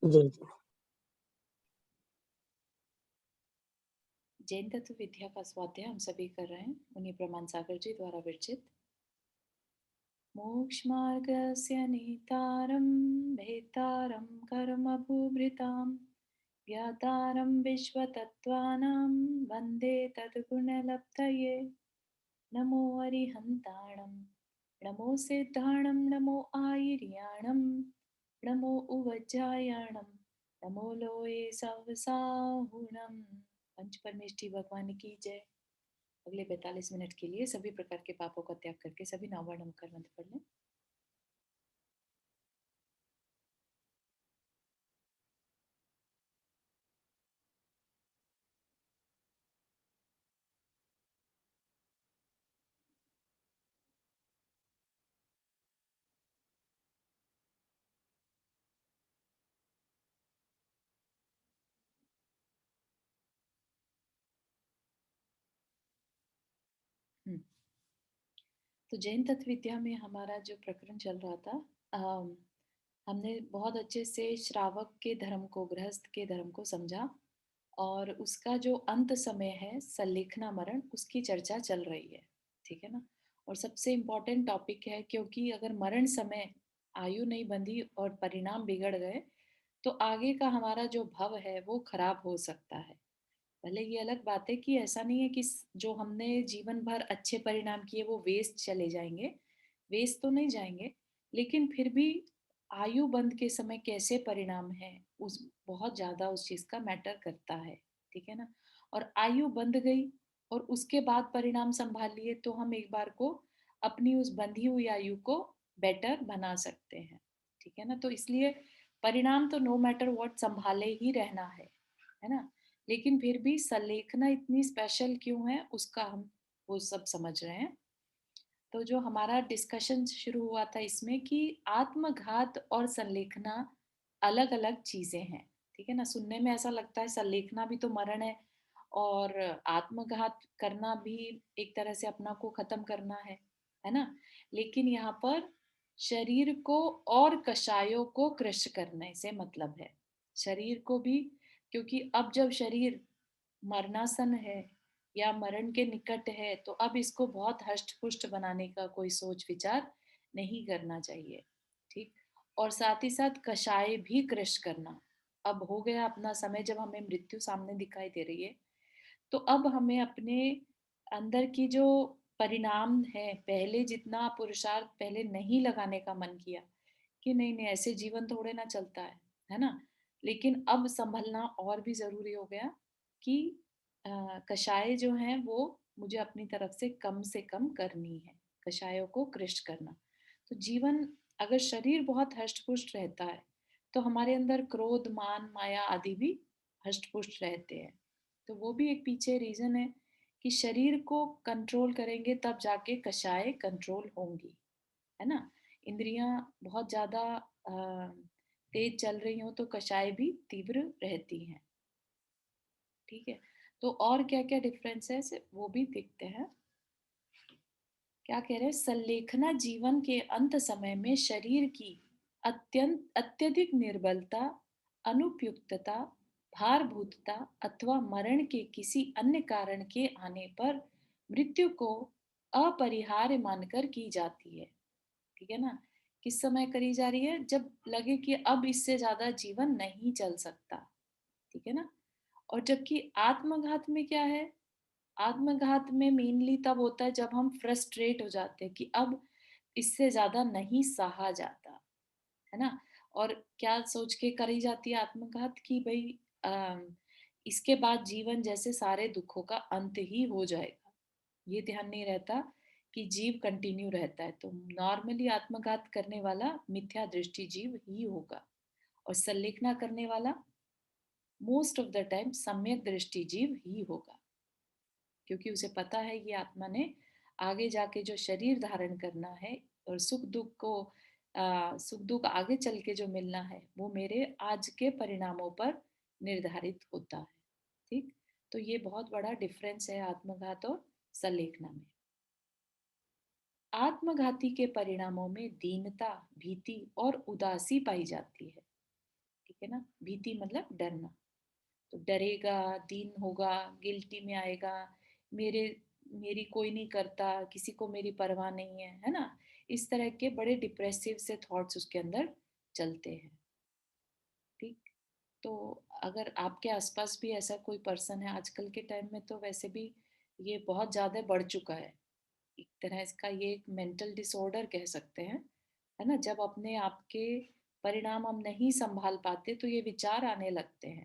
जी, जी। जैन तत्व विद्या का स्वाध्याय हम सभी कर रहे हैं उन्हीं प्रमाण सागर जी द्वारा विरचित। मोक्षमार्गस्य नेतारं भेतारं कर्मभूभृतां ज्ञातारं विश्वतत्त्वानां वन्दे तद्गुणलब्धये। नमो अरिहन्ताणं नमो सिद्धाणं नमो आयर्याणं नमो उवज्जायाणं नमो लोये सवसाहुणम्। पंच परमेष्ठी भगवान की जय। अगले 45 मिनट के लिए सभी प्रकार के पापों का त्याग करके सभी नामवर्ण नमकर मंत्र पढ़ लें। हम्म, तो जैन तत्व विद्या में हमारा जो प्रकरण चल रहा था, हमने बहुत अच्छे से श्रावक के धर्म को, गृहस्थ के धर्म को समझा और उसका जो अंत समय है सल्लेखना मरण, उसकी चर्चा चल रही है। ठीक है ना। और सबसे इम्पोर्टेंट टॉपिक है, क्योंकि अगर मरण समय आयु नहीं बंधी और परिणाम बिगड़ गए तो आगे का हमारा जो भव है वो खराब हो सकता है। भले ये अलग बात है कि ऐसा नहीं है कि जो हमने जीवन भर अच्छे परिणाम किए वो वेस्ट चले जाएंगे, वेस्ट तो नहीं जाएंगे, लेकिन फिर भी आयु बंध के समय कैसे परिणाम है उस बहुत ज्यादा उस चीज का मैटर करता है। ठीक है ना। और आयु बंध गई और उसके बाद परिणाम संभाल लिए तो हम एक बार को अपनी उस बंधी हुई आयु को बेटर बना सकते हैं। ठीक है ना। तो इसलिए परिणाम तो नो मैटर व्हाट संभाले ही रहना है ना। लेकिन फिर भी सलेखना इतनी स्पेशल क्यों है उसका हम वो सब समझ रहे हैं। तो जो हमारा डिस्कशन शुरू हुआ था इसमें कि आत्मघात और संलेखना अलग अलग चीजें हैं। ठीक है ना। सुनने में ऐसा लगता है संलेखना भी तो मरण है और आत्मघात करना भी एक तरह से अपना को खत्म करना है ना। लेकिन यहाँ पर शरीर को और कषायों को कृष करने से मतलब है। शरीर को भी, क्योंकि अब जब शरीर मरणासन है या मरण के निकट है तो अब इसको बहुत हष्ट पुष्ट बनाने का कोई सोच विचार नहीं करना चाहिए। ठीक। और साथ ही साथ कषाय भी कृष करना। अब हो गया अपना समय जब हमें मृत्यु सामने दिखाई दे रही है, तो अब हमें अपने अंदर की जो परिणाम है, पहले जितना पुरुषार्थ पहले नहीं लगाने का मन किया कि नहीं नहीं ऐसे जीवन थोड़े ना चलता है ना। लेकिन अब संभलना और भी जरूरी हो गया कि कषाय जो हैं वो मुझे अपनी तरफ से कम करनी है। कषायों को कृष्ट करना। तो जीवन, अगर शरीर बहुत हष्ट पुष्ट रहता है तो हमारे अंदर क्रोध मान माया आदि भी हष्ट पुष्ट रहते हैं। तो वो भी एक पीछे रीजन है कि शरीर को कंट्रोल करेंगे तब जाके कषाय कंट्रोल होंगी, है ना। इंद्रियां बहुत ज्यादा तेज चल रही हो तो कषाय भी तीव्र रहती हैं। ठीक है। तो और क्या क्या डिफरेंस है वो भी देखते हैं। क्या कह रहे हैं, संलेखना जीवन के अंत समय में शरीर की अत्यधिक निर्बलता, अनुपयुक्तता, भारभूतता अथवा मरण के किसी अन्य कारण के आने पर मृत्यु को अपरिहार्य मानकर की जाती है। ठीक है ना। किस समय करी जा रही है, जब लगे कि अब इससे ज्यादा जीवन नहीं चल सकता। ठीक है ना। और जबकि आत्मघात में क्या है, आत्मघात में मेनली तब होता है जब हम फ्रस्ट्रेट हो जाते हैं कि अब इससे ज्यादा नहीं सहा जाता, है ना। और क्या सोच के करी जाती है आत्मघात की भाई इसके बाद जीवन जैसे सारे दुखों का अंत ही हो जाएगा। ये ध्यान नहीं रहता कि जीव कंटिन्यू रहता है। तो नॉर्मली आत्मघात करने वाला मिथ्या दृष्टि जीव ही होगा और संलेखना करने वाला मोस्ट ऑफ द टाइम सम्यक दृष्टि जीव ही होगा, क्योंकि उसे पता है ये आत्मा ने आगे जाके जो शरीर धारण करना है और सुख दुख को सुख दुख आगे चल के जो मिलना है वो मेरे आज के परिणामों पर निर्धारित होता है। ठीक। तो ये बहुत बड़ा डिफरेंस है आत्मघात और संलेखना में। आत्मघाती के परिणामों में दीनता, भीति और उदासी पाई जाती है। है ना। भीति मतलब डरना। तो डरेगा, दीन होगा, गिल्टी में आएगा, मेरे मेरी कोई नहीं करता, किसी को मेरी परवाह नहीं है ना। इस तरह के बड़े डिप्रेसिव से थॉट्स उसके अंदर चलते हैं। ठीक। तो अगर आपके आसपास भी ऐसा कोई पर्सन है, आजकल के टाइम में तो वैसे भी ये बहुत ज़्यादा बढ़ चुका है। एक तरह इसका ये एक मेंटल डिसऑर्डर कह सकते हैं, है ना। जब अपने आप के परिणाम हम नहीं संभाल पाते तो ये विचार आने लगते हैं,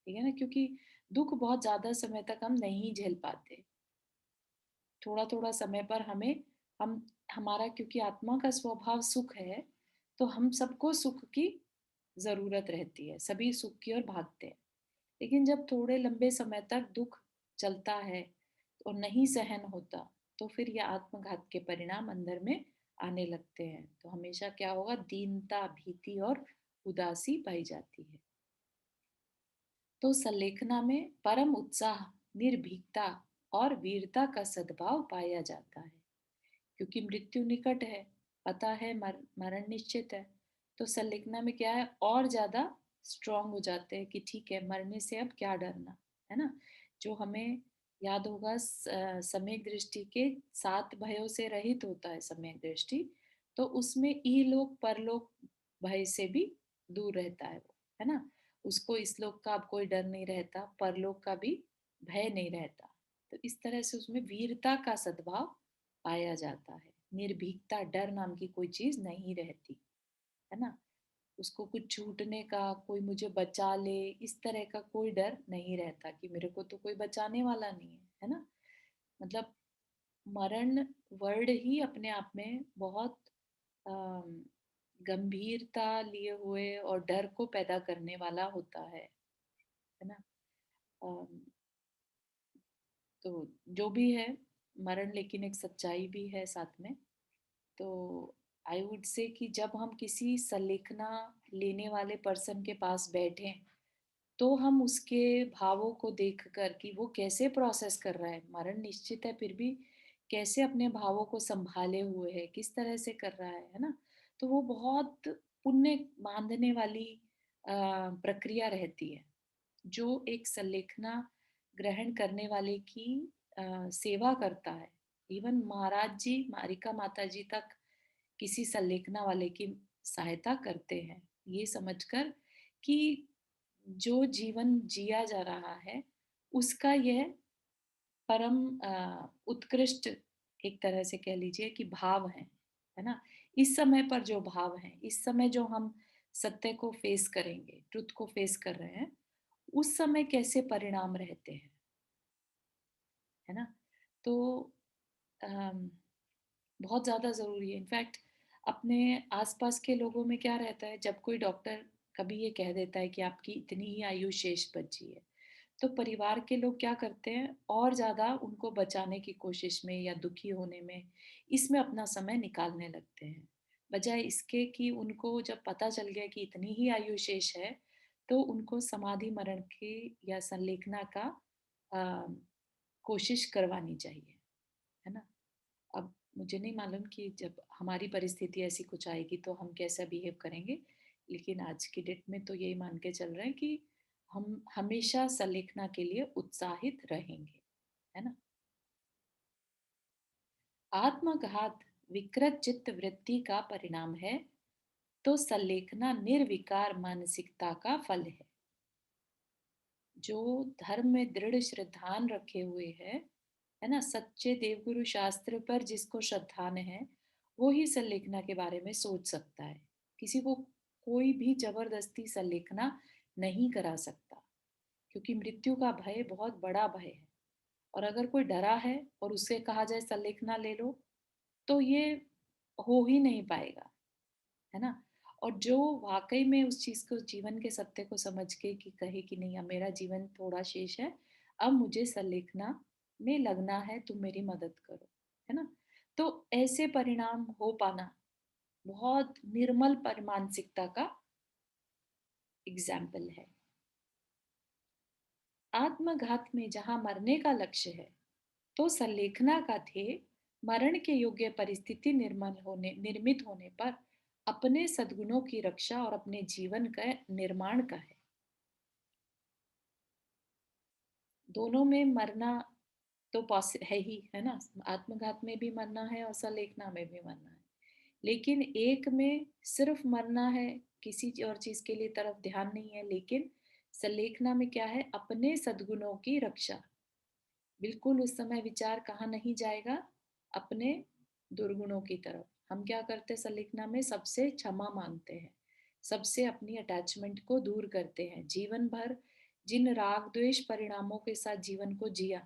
ठीक है ना, क्योंकि दुख बहुत ज़्यादा समय तक हम नहीं झेल पाते। थोड़ा-थोड़ा समय पर हम हमारा, क्योंकि आत्मा का स्वभाव सुख है, तो हम सबको सुख की ज़रूरत रहती है, सभी सुख की ओर भागते हैं। लेकिन जब थोड़े लंबे समय तक दुख चलता है और नहीं सहन होता, तो फिर ये आत्मघात के परिणाम अंदर में आने लगते हैं। तो हमेशा क्या होगा, दीनता, भीति और उदासी पाई जाती है। तो संलेखना में परम उत्साह, निर्भीकता और वीरता का सद्भाव पाया जाता है, क्योंकि मृत्यु निकट है, पता है मरण निश्चित है। तो संलेखना में क्या है, और ज्यादा स्ट्रांग हो जाते हैं कि ठीक है, मरने से अब क्या डरना, है ना। जो हमें याद होगा, सम्यक दृष्टि के 7 भयों से रहित होता है सम्यक दृष्टि। तो उसमें इहलोक परलोक भय से भी दूर रहता है वो, है ना। उसको इस लोक का अब कोई डर नहीं रहता, परलोक का भी भय नहीं रहता। तो इस तरह से उसमें वीरता का सद्भाव पाया जाता है। निर्भीकता, डर नाम की कोई चीज नहीं रहती, है ना। उसको कुछ छूटने का, कोई मुझे बचा ले, इस तरह का कोई डर नहीं रहता कि मेरे को तो कोई बचाने वाला नहीं है ना। मतलब मरण वर्ड ही अपने आप में बहुत अम, गंभीरता लिए हुए और डर को पैदा करने वाला होता है ना। अम, तो जो भी है, मरण लेकिन एक सच्चाई भी है साथ में। तो आई वुड से कि जब हम किसी संलेखना लेने वाले पर्सन के पास बैठे, तो हम उसके भावों को देखकर कि वो कैसे प्रोसेस कर रहा है, मरण निश्चित है फिर भी कैसे अपने भावों को संभाले हुए है, किस तरह से कर रहा है ना। तो वो बहुत पुण्य बांधने वाली प्रक्रिया रहती है, जो एक संलेखना ग्रहण करने वाले की सेवा करता है। इवन महाराज जी, मारिका माता जी तक किसी संलेखना वाले की सहायता करते हैं, ये समझकर कि जो जीवन जिया जा रहा है उसका यह परम उत्कृष्ट, एक तरह से कह लीजिए कि भाव है ना। इस समय पर जो भाव है, इस समय जो हम सत्य को फेस करेंगे, ट्रुथ को फेस कर रहे हैं, उस समय कैसे परिणाम रहते हैं, है ना। तो अम, बहुत ज़्यादा ज़रूरी है। इनफैक्ट अपने आसपास के लोगों में क्या रहता है, जब कोई डॉक्टर कभी ये कह देता है कि आपकी इतनी ही आयु शेष बची है, तो परिवार के लोग क्या करते हैं, और ज़्यादा उनको बचाने की कोशिश में या दुखी होने में, इसमें अपना समय निकालने लगते हैं। बजाय इसके कि उनको जब पता चल गया कि इतनी ही आयु शेष है, तो उनको समाधि मरण की या संलेखना का अ, कोशिश करवानी चाहिए, है ना। अब मुझे नहीं मालूम कि जब हमारी परिस्थिति ऐसी कुछ आएगी तो हम कैसा बिहेव करेंगे, लेकिन आज की डेट में तो यही मान के चल रहे हैं कि हम हमेशा संलेखना के लिए उत्साहित रहेंगे, है ना। आत्मघात विकृत चित्त वृत्ति का परिणाम है, तो संलेखना निर्विकार मानसिकता का फल है। जो धर्म में दृढ़ श्रद्धान रखे हुए है ना, सच्चे देवगुरु शास्त्र पर जिसको श्रद्धान है, वो ही संलेखना के बारे में सोच सकता है। किसी को कोई भी जबरदस्ती संलेखना नहीं करा सकता, क्योंकि मृत्यु का भय बहुत बड़ा भय है। और अगर कोई डरा है और उससे कहा जाए संलेखना ले लो, तो ये हो ही नहीं पाएगा, है ना। और जो वाकई में उस चीज को, जीवन के सत्य को समझ के कि कहे कि नहीं, अब मेरा जीवन थोड़ा शेष है, अब मुझे संलेखना में लगना है, तुम मेरी मदद करो, है ना। तो ऐसे परिणाम हो पाना बहुत निर्मल पर मानसिकता का एग्जाम्पल है। आत्मघात में जहां मरने का लक्ष्य है, तो संलेखना का ध्येय मरण के योग्य परिस्थिति निर्मित होने पर अपने सद्गुणों की रक्षा और अपने जीवन का निर्माण का है। दोनों में मरना तो है ही, है ना? आत्मघात में भी मरना है और सलेखना में भी मरना है। लेकिन एक में सिर्फ मरना है, किसी और चीज के लिए तरफ ध्यान नहीं है, लेकिन सलेखना में क्या है? अपने सद्गुणों की रक्षा। बिल्कुल उस समय विचार कहाँ नहीं जाएगा? अपने दुर्गुणों की तरफ। हम क्या करते हैं सलेखना में? सबसे क्षमा मांगते हैं, सबसे अपनी अटैचमेंट को दूर करते हैं। जीवन भर जिन राग द्वेष परिणामों के साथ जीवन को जिया,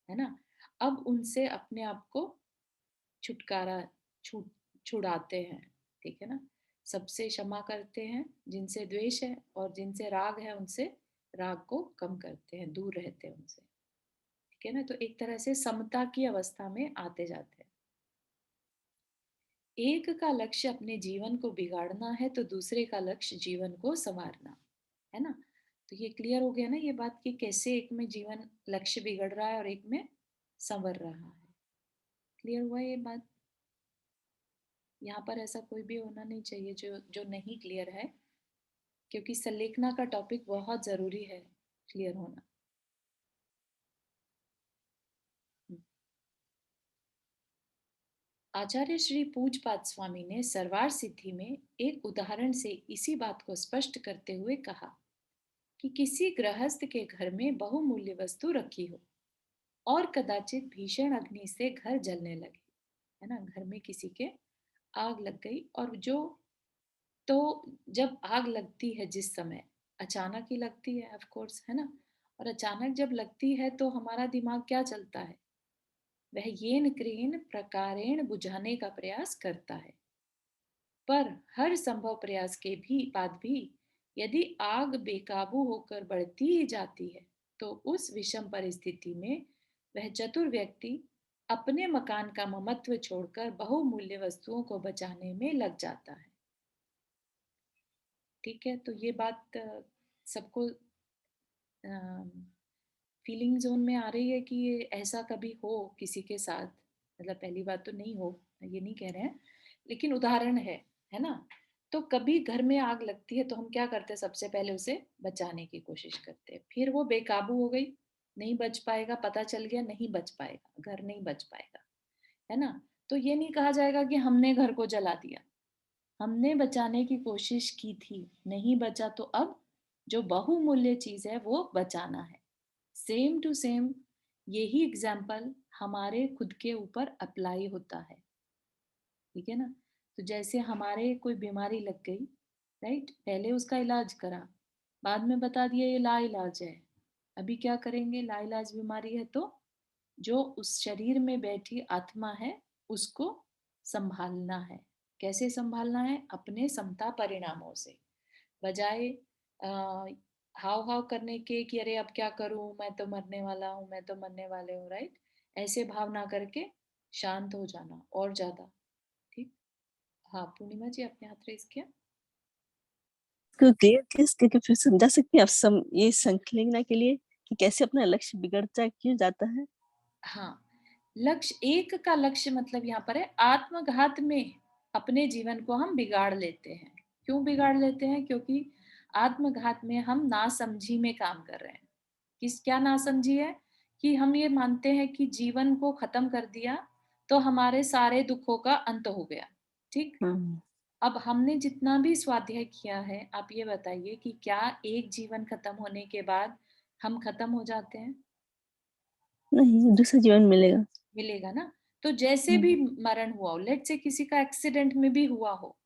है ना, अब उनसे अपने आप को छुटकारा छुट छुड़ाते हैं। ठीक है ना? सबसे क्षमा करते हैं जिनसे द्वेष है, और जिनसे राग है उनसे राग को कम करते हैं, दूर रहते हैं उनसे। ठीक है ना? तो एक तरह से समता की अवस्था में आते जाते हैं। एक का लक्ष्य अपने जीवन को बिगाड़ना है तो दूसरे का लक्ष्य जीवन को संवारना, है ना? तो ये क्लियर हो गया ना ये बात कि कैसे एक में जीवन लक्ष्य बिगड़ रहा है और एक में संवर रहा है। क्लियर हुआ ये बात? यहाँ पर ऐसा कोई भी होना नहीं चाहिए जो जो नहीं क्लियर है, क्योंकि संलेखना का टॉपिक बहुत जरूरी है क्लियर होना। आचार्य श्री पूजपाद स्वामी ने सरवार सिद्धि में एक उदाहरण से इसी बात को स्पष्ट करते हुए कहा कि किसी गृहस्थ के घर में बहुमूल्य वस्तु रखी हो और कदाचित भीषण अग्नि से घर जलने लगे, है ना, घर में किसी के आग लग गई, और जो तो जब आग लगती है जिस समय अचानक ही लगती है ऑफ कोर्स, है ना, और अचानक जब लगती है तो हमारा दिमाग क्या चलता है? वह येन क्रेन प्रकारेण बुझाने का प्रयास करता है, पर हर संभव प्रयास के भी बाद भी यदि आग बेकाबू होकर बढ़ती ही जाती है तो उस विषम परिस्थिति में वह चतुर व्यक्ति अपने मकान का ममत्व छोड़कर बहुमूल्य वस्तुओं को बचाने में लग जाता है। ठीक है, तो ये बात सबको फीलिंग जोन में आ रही है कि ये ऐसा कभी हो किसी के साथ? मतलब पहली बात तो नहीं हो, ये नहीं कह रहे हैं, लेकिन उदाहरण है ना? तो कभी घर में आग लगती है तो हम क्या करते हैं? सबसे पहले उसे बचाने की कोशिश करते हैं, फिर वो बेकाबू हो गई, नहीं बच पाएगा, पता चल गया नहीं बच पाएगा, घर नहीं बच पाएगा, है ना? तो ये नहीं कहा जाएगा कि हमने घर को जला दिया, हमने बचाने की कोशिश की थी, नहीं बचा, तो अब जो बहुमूल्य चीज है वो बचाना है। सेम टू सेम यही एग्जाम्पल हमारे खुद के ऊपर अप्लाई होता है। ठीक है ना? तो जैसे हमारे कोई बीमारी लग गई, राइट, पहले उसका इलाज करा, बाद में बता दिया ये लाइलाज है। अभी क्या करेंगे? लाइलाज बीमारी है तो जो उस शरीर में बैठी आत्मा है उसको संभालना है। कैसे संभालना है? अपने समता परिणामों से, बजाय हाव हाव करने के कि अरे अब क्या करूं, मैं तो मरने वाला हूँ, मैं तो मरने वाले हूँ, राइट? ऐसे भाव ना करके शांत हो जाना और ज्यादा। ठीक। हाँ पूर्णिमा जी, आपने हाथ रेस किया। को क्लियर किस करके फिर समझा सकते हैं आप ये संकलना के लिए कि कैसे अपना लक्ष्य बिगड़ता क्यों जाता है? हाँ, लक्ष्य, एक का लक्ष्य मतलब यहाँ पर है आत्मघात में अपने जीवन को हम बिगाड़ लेते हैं। क्यों बिगाड़ लेते हैं? क्योंकि आत्मघात में हम नासमझी में काम कर रहे हैं। क्या नासमझी है? कि हम ये मानते हैं कि जीवन को खत्म कर दिया तो हमारे सारे दुखों का अंत हो गया। ठीक। हाँ, अब हमने जितना भी स्वाध्याय किया है, आप ये बताइए कि क्या एक जीवन खत्म होने के बाद हम खत्म हो जाते हैं? नहीं दूसरा जीवन मिलेगा। मिलेगा ना? तो जैसे भी हम्म, मरण हुआ हो, लेट से किसी का एक्सीडेंट में भी हुआ हो,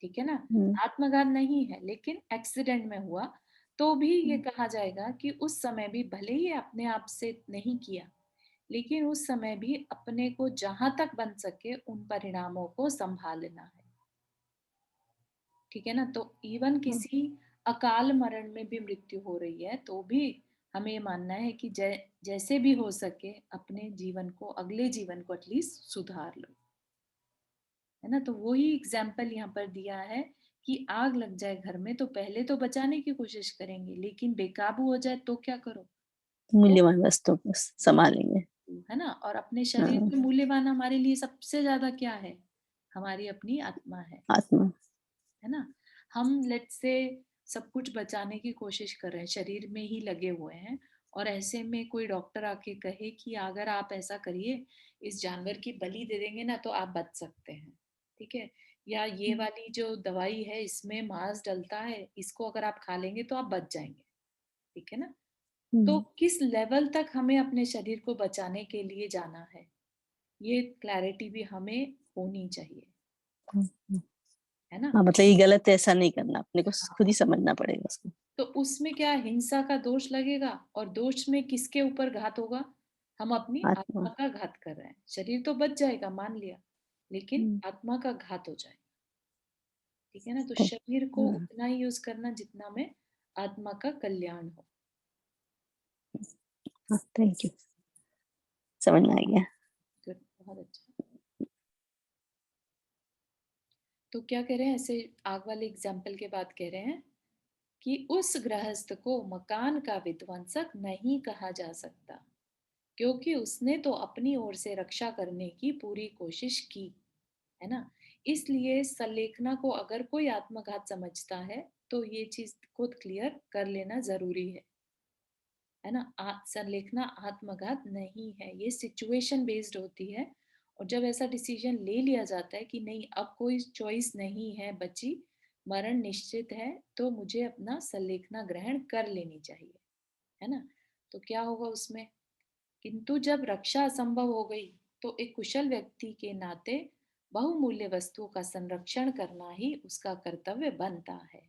ठीक है ना, हम्म, आत्मघात नहीं है लेकिन एक्सीडेंट में हुआ, तो भी ये हम्म, कहा जाएगा कि उस समय भी भले ही अपने आप से नहीं किया, लेकिन उस समय भी अपने को जहां तक बन सके उन परिणामों को संभालना है। ठीक है ना? तो इवन हाँ, किसी अकाल मरण में भी मृत्यु हो रही है तो भी हमें ये मानना है कि जैसे भी हो सके अपने जीवन को, अगले जीवन को एटलीस्ट सुधार लो, है ना? तो वही एग्जाम्पल यहाँ पर दिया है कि आग लग जाए घर में तो पहले तो बचाने की कोशिश करेंगे, लेकिन बेकाबू हो जाए तो क्या करो? तो मूल्यवान वस्तुओं को संभालेंगे। है ना, और अपने शरीर हाँ, में मूल्यवान हमारे लिए सबसे ज्यादा क्या है? हमारी अपनी आत्मा है। आत्मा। है ना। हम लेट्स से सब कुछ बचाने की कोशिश कर रहे हैं, शरीर में ही लगे हुए हैं, और ऐसे में कोई डॉक्टर आके कहे कि अगर आप ऐसा करिए, इस जानवर की बलि दे देंगे ना तो आप बच सकते हैं, ठीक है, या ये वाली जो दवाई है इसमें मांस डलता है, इसको अगर आप खा लेंगे तो आप बच जाएंगे, ठीक है ना। तो किस लेवल तक हमें अपने शरीर को बचाने के लिए जाना है, ये क्लैरिटी भी हमें होनी चाहिए, है ना। हाँ, मतलब ये गलत है, ऐसा नहीं करना, अपने को खुद हाँ, ही समझना पड़ेगा उसको। तो उसमें क्या हिंसा का दोष लगेगा, और दोष में किसके ऊपर घात होगा, हम अपनी आत्मा। आत्मा का घात कर रहे हैं। शरीर तो बच जाएगा मान लिया, लेकिन हम्म, आत्मा का घात हो जाएगा, ठीक है ना। तो तो शरीर को उतना ही यूज करना जितना में आत्मा का कल्याण हो। हाँ, थैंक यू, समझ में आ गया। गुड, बहुत अच्छा। तो क्या कह रहे हैं, ऐसे आग वाले एग्जाम्पल के बाद कह रहे हैं कि उस गृहस्थ को मकान का विध्वंसक नहीं कहा जा सकता, क्योंकि उसने तो अपनी ओर से रक्षा करने की पूरी कोशिश की, है ना। इसलिए सल्लेखना को अगर कोई आत्मघात समझता है तो ये चीज खुद क्लियर कर लेना जरूरी है ना। संलेखना आत्मघात नहीं है, ये सिचुएशन बेस्ड होती है, और जब ऐसा डिसीजन ले लिया जाता है कि नहीं अब कोई चॉइस नहीं है बची, मरण निश्चित है, तो मुझे अपना संलेखना ग्रहण कर लेनी चाहिए, है ना। तो क्या होगा उसमें, किंतु जब रक्षा असंभव हो गई तो एक कुशल व्यक्ति के नाते बहुमूल्य वस्तुओं का संरक्षण करना ही उसका कर्तव्य बनता है।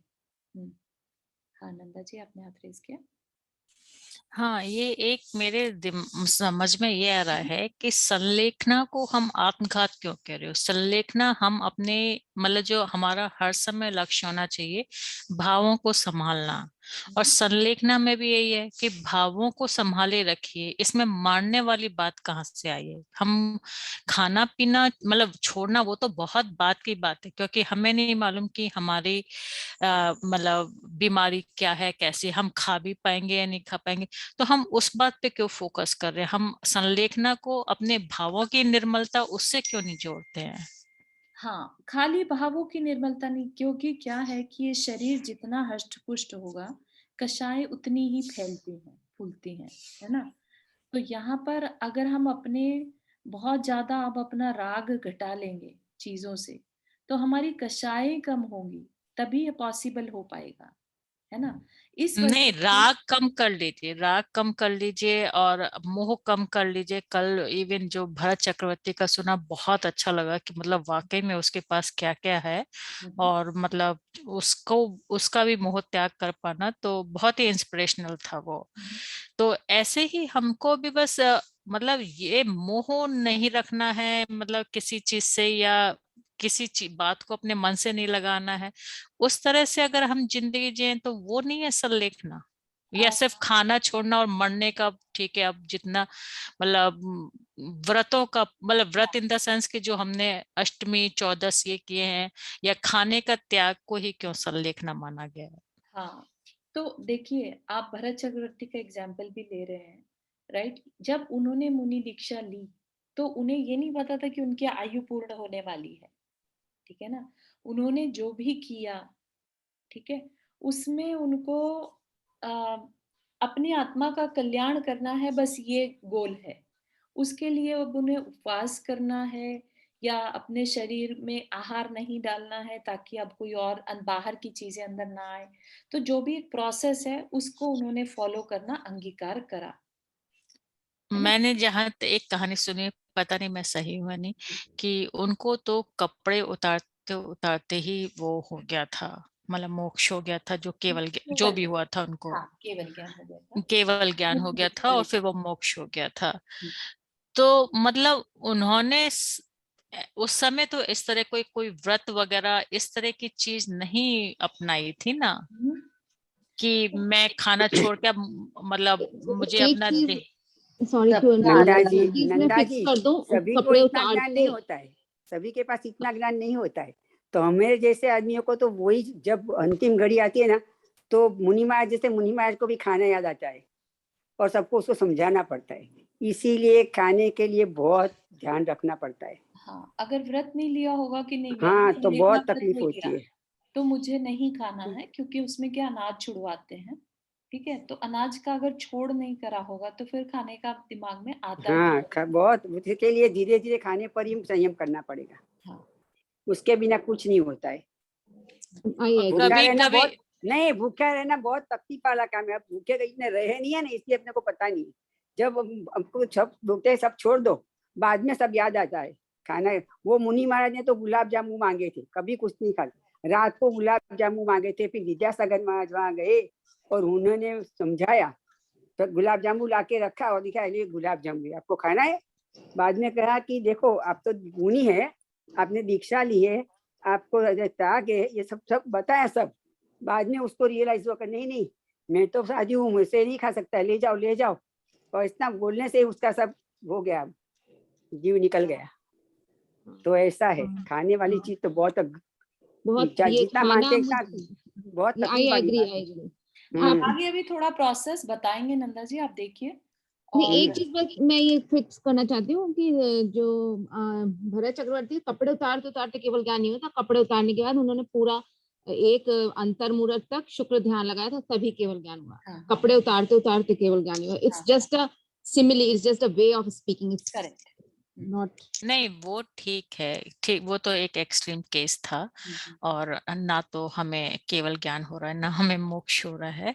हाँ नंदा जी, आपने हाथ रेज किया। हाँ, ये एक मेरे समझ में ये आ रहा है कि संलेखना को हम आत्मघात क्यों कह रहे हो। संलेखना हम अपने मतलब जो हमारा हर समय लक्ष्य होना चाहिए, भावों को संभालना। और संलेखना में भी यही है कि भावों को संभाले रखिए, इसमें मारने वाली बात कहाँ से आई है। हम खाना पीना मतलब छोड़ना वो तो बहुत बात की बात है, क्योंकि हमें नहीं मालूम कि हमारी मतलब बीमारी क्या है, कैसे हम खा भी पाएंगे या नहीं खा पाएंगे। तो हम उस बात पे क्यों फोकस कर रहे हैं, हम संलेखना को अपने भावों की निर्मलता उससे क्यों नहीं जोड़ते हैं। हाँ, खाली भावों की निर्मलता नहीं, क्योंकि क्या है कि ये शरीर जितना हष्ट पुष्ट होगा, कषाय उतनी ही फैलती हैं, फूलती हैं, है ना। तो यहाँ पर अगर हम अपने बहुत ज्यादा अब अपना राग घटा लेंगे चीजों से, तो हमारी कषाय कम होंगी, तभी ये पॉसिबल हो पाएगा, है ना। इस वजह नहीं, से राग कम कर लीजिए, राग कम कर लीजिए और मोह कम कर लीजिए। कल इवन जो भरत चक्रवर्ती का सुना, बहुत अच्छा लगा कि मतलब वाकई में उसके पास क्या क्या है, और मतलब उसको उसका भी मोह त्याग कर पाना तो बहुत ही इंस्पिरेशनल था वो। तो ऐसे ही हमको भी बस मतलब ये मोह नहीं रखना है, मतलब किसी चीज से या किसी बात को अपने मन से नहीं लगाना है। उस तरह से अगर हम जिंदगी जिए तो वो नहीं है संलेखना। या सिर्फ खाना छोड़ना और मरने का, ठीक है, अब जितना मतलब व्रतों का मतलब व्रत इन द सेंस कि जो हमने अष्टमी चौदस ये किए हैं, या खाने का त्याग को ही क्यों संलेखना माना गया है। हाँ, तो देखिए आप भरत चक्रवर्ती का एग्जाम्पल भी ले रहे हैं, राइट। जब उन्होंने मुनि दीक्षा ली तो उन्हें ये नहीं पता था कि उनकी आयु पूर्ण होने वाली है, ठीक है ना। उन्होंने जो भी किया, ठीक है, उसमें उनको आ, अपनी आत्मा का कल्याण करना है, बस ये गोल है। उसके लिए अब उन्हें उपवास करना है, या अपने शरीर में आहार नहीं डालना है ताकि अब कोई और बाहर की चीजें अंदर ना आए। तो जो भी एक प्रोसेस है उसको उन्होंने फॉलो करना अंगीकार करा, है ना। मैंने जहाँ एक कहानी सुनी, पता नहीं मैं सही हुआ नहीं, कि उनको तो कपड़े उतारते उतारते ही वो हो गया था, मतलब मोक्ष हो गया था, जो केवल जो केवल, भी हुआ था उनको हाँ केवल ज्ञान हो गया था। केवल ज्ञान हो मुक्ति गया था, निकल और गया। फिर वो मोक्ष हो गया था। तो मतलब उन्होंने उस समय तो इस तरह कोई कोई व्रत वगैरह इस तरह की चीज नहीं अपनाई थी ना, हम्म। कि मैं खाना छोड़ के मतलब मुझे एक अपना चीज, देह। सॉरी टू नंदा इंटरप्ट, जी, एक चीज मैं नंदा फिक्स जी, कर दूं, सभी को कपड़े इतना ज्ञान नहीं उतारते। होता है, सभी के पास इतना ज्ञान नहीं होता है। तो हमें जैसे आदमियों को तो वही जब अंतिम घड़ी आती है ना, तो मुनि महाराज जैसे मुनि महाराज को भी खाना याद आता है और सबको उसको समझाना पड़ता है। इसीलिए खाने के लिए बहुत ध्यान रखना पड़ता है। हाँ, अगर व्रत नहीं लिया होगा कि नहीं मैंने हाँ, तो संलेखना बहुत व्रत तकलीफ नहीं लिया, होती है। तो मुझे नहीं खाना है, क्योंकि उसमें क्या अनाज छुड़वाते हैं। ठीक है, तो अनाज का अगर छोड़ नहीं करा होगा तो फिर खाने का दिमाग में आता हाँ है। बहुत, उसके लिए धीरे धीरे खाने पर ही संयम करना पड़ेगा। हाँ। उसके बिना कुछ नहीं होता है। भूखा कभी रहना कभी बहुत, नहीं भूखा रहना बहुत तकलीफ वाला काम है। अब भूखे इतने रहे नहीं है ना, इसलिए अपने को पता नहीं। जब हमको सब बोलते हैं सब छोड़ दो, बाद में सब याद आता है खाना। वो मुनि महाराज ने तो गुलाब जामुन मांगे थे, कभी कुछ नहीं खाते। रात को गुलाब जामुन मांगे थे, फिर विद्यासागर महाराज वहां गए और उन्होंने समझाया, तो गुलाब जामुन लाके रखा और दिखा, ये गुलाब जामुन आपको खाना है। बाद में कहा कि देखो आप तो मुनि है, आपने दीक्षा ली है, आपको त्याग है, ये सब सब बताया सब। बाद में उसको रियलाइज हुआ, नहीं नहीं मैं तो साधु हूँ, मुझसे नहीं खा सकता, ले जाओ ले जाओ। और इतना बोलने से उसका सब हो गया, जीव निकल गया। तो ऐसा है, खाने वाली चीज तो बहुत बहुत ये जितना खाना मानते इतना बहुत आई तकलीफ वाली एग्री बात आई है। एग्री। आप आगे अभी थोड़ा प्रोसेस बताएंगे नंदा जी, आप देखिए। नहीं, और एक चीज बस मैं ये फिक्स करना चाहती हूँ कि जो भरत चक्रवर्ती कपड़े उतारते उतारते केवल ज्ञान नहीं होता, कपड़े उतारने के बाद उन्होंने पूरा एक अंतर मुहूर्त तक शुक्र ध्यान लगाया था, तभी केवल ज्ञान हुआ। हाँ, कपड़े उतारते उतारते केवल ज्ञान हुआ। It's just a simile, it's just a way of speaking, it's correct. Not. नहीं, वो ठीक है, ठीक, वो तो एक एक्सट्रीम केस था। और ना तो हमें केवल ज्ञान हो रहा है, ना हमें मोक्ष हो रहा है।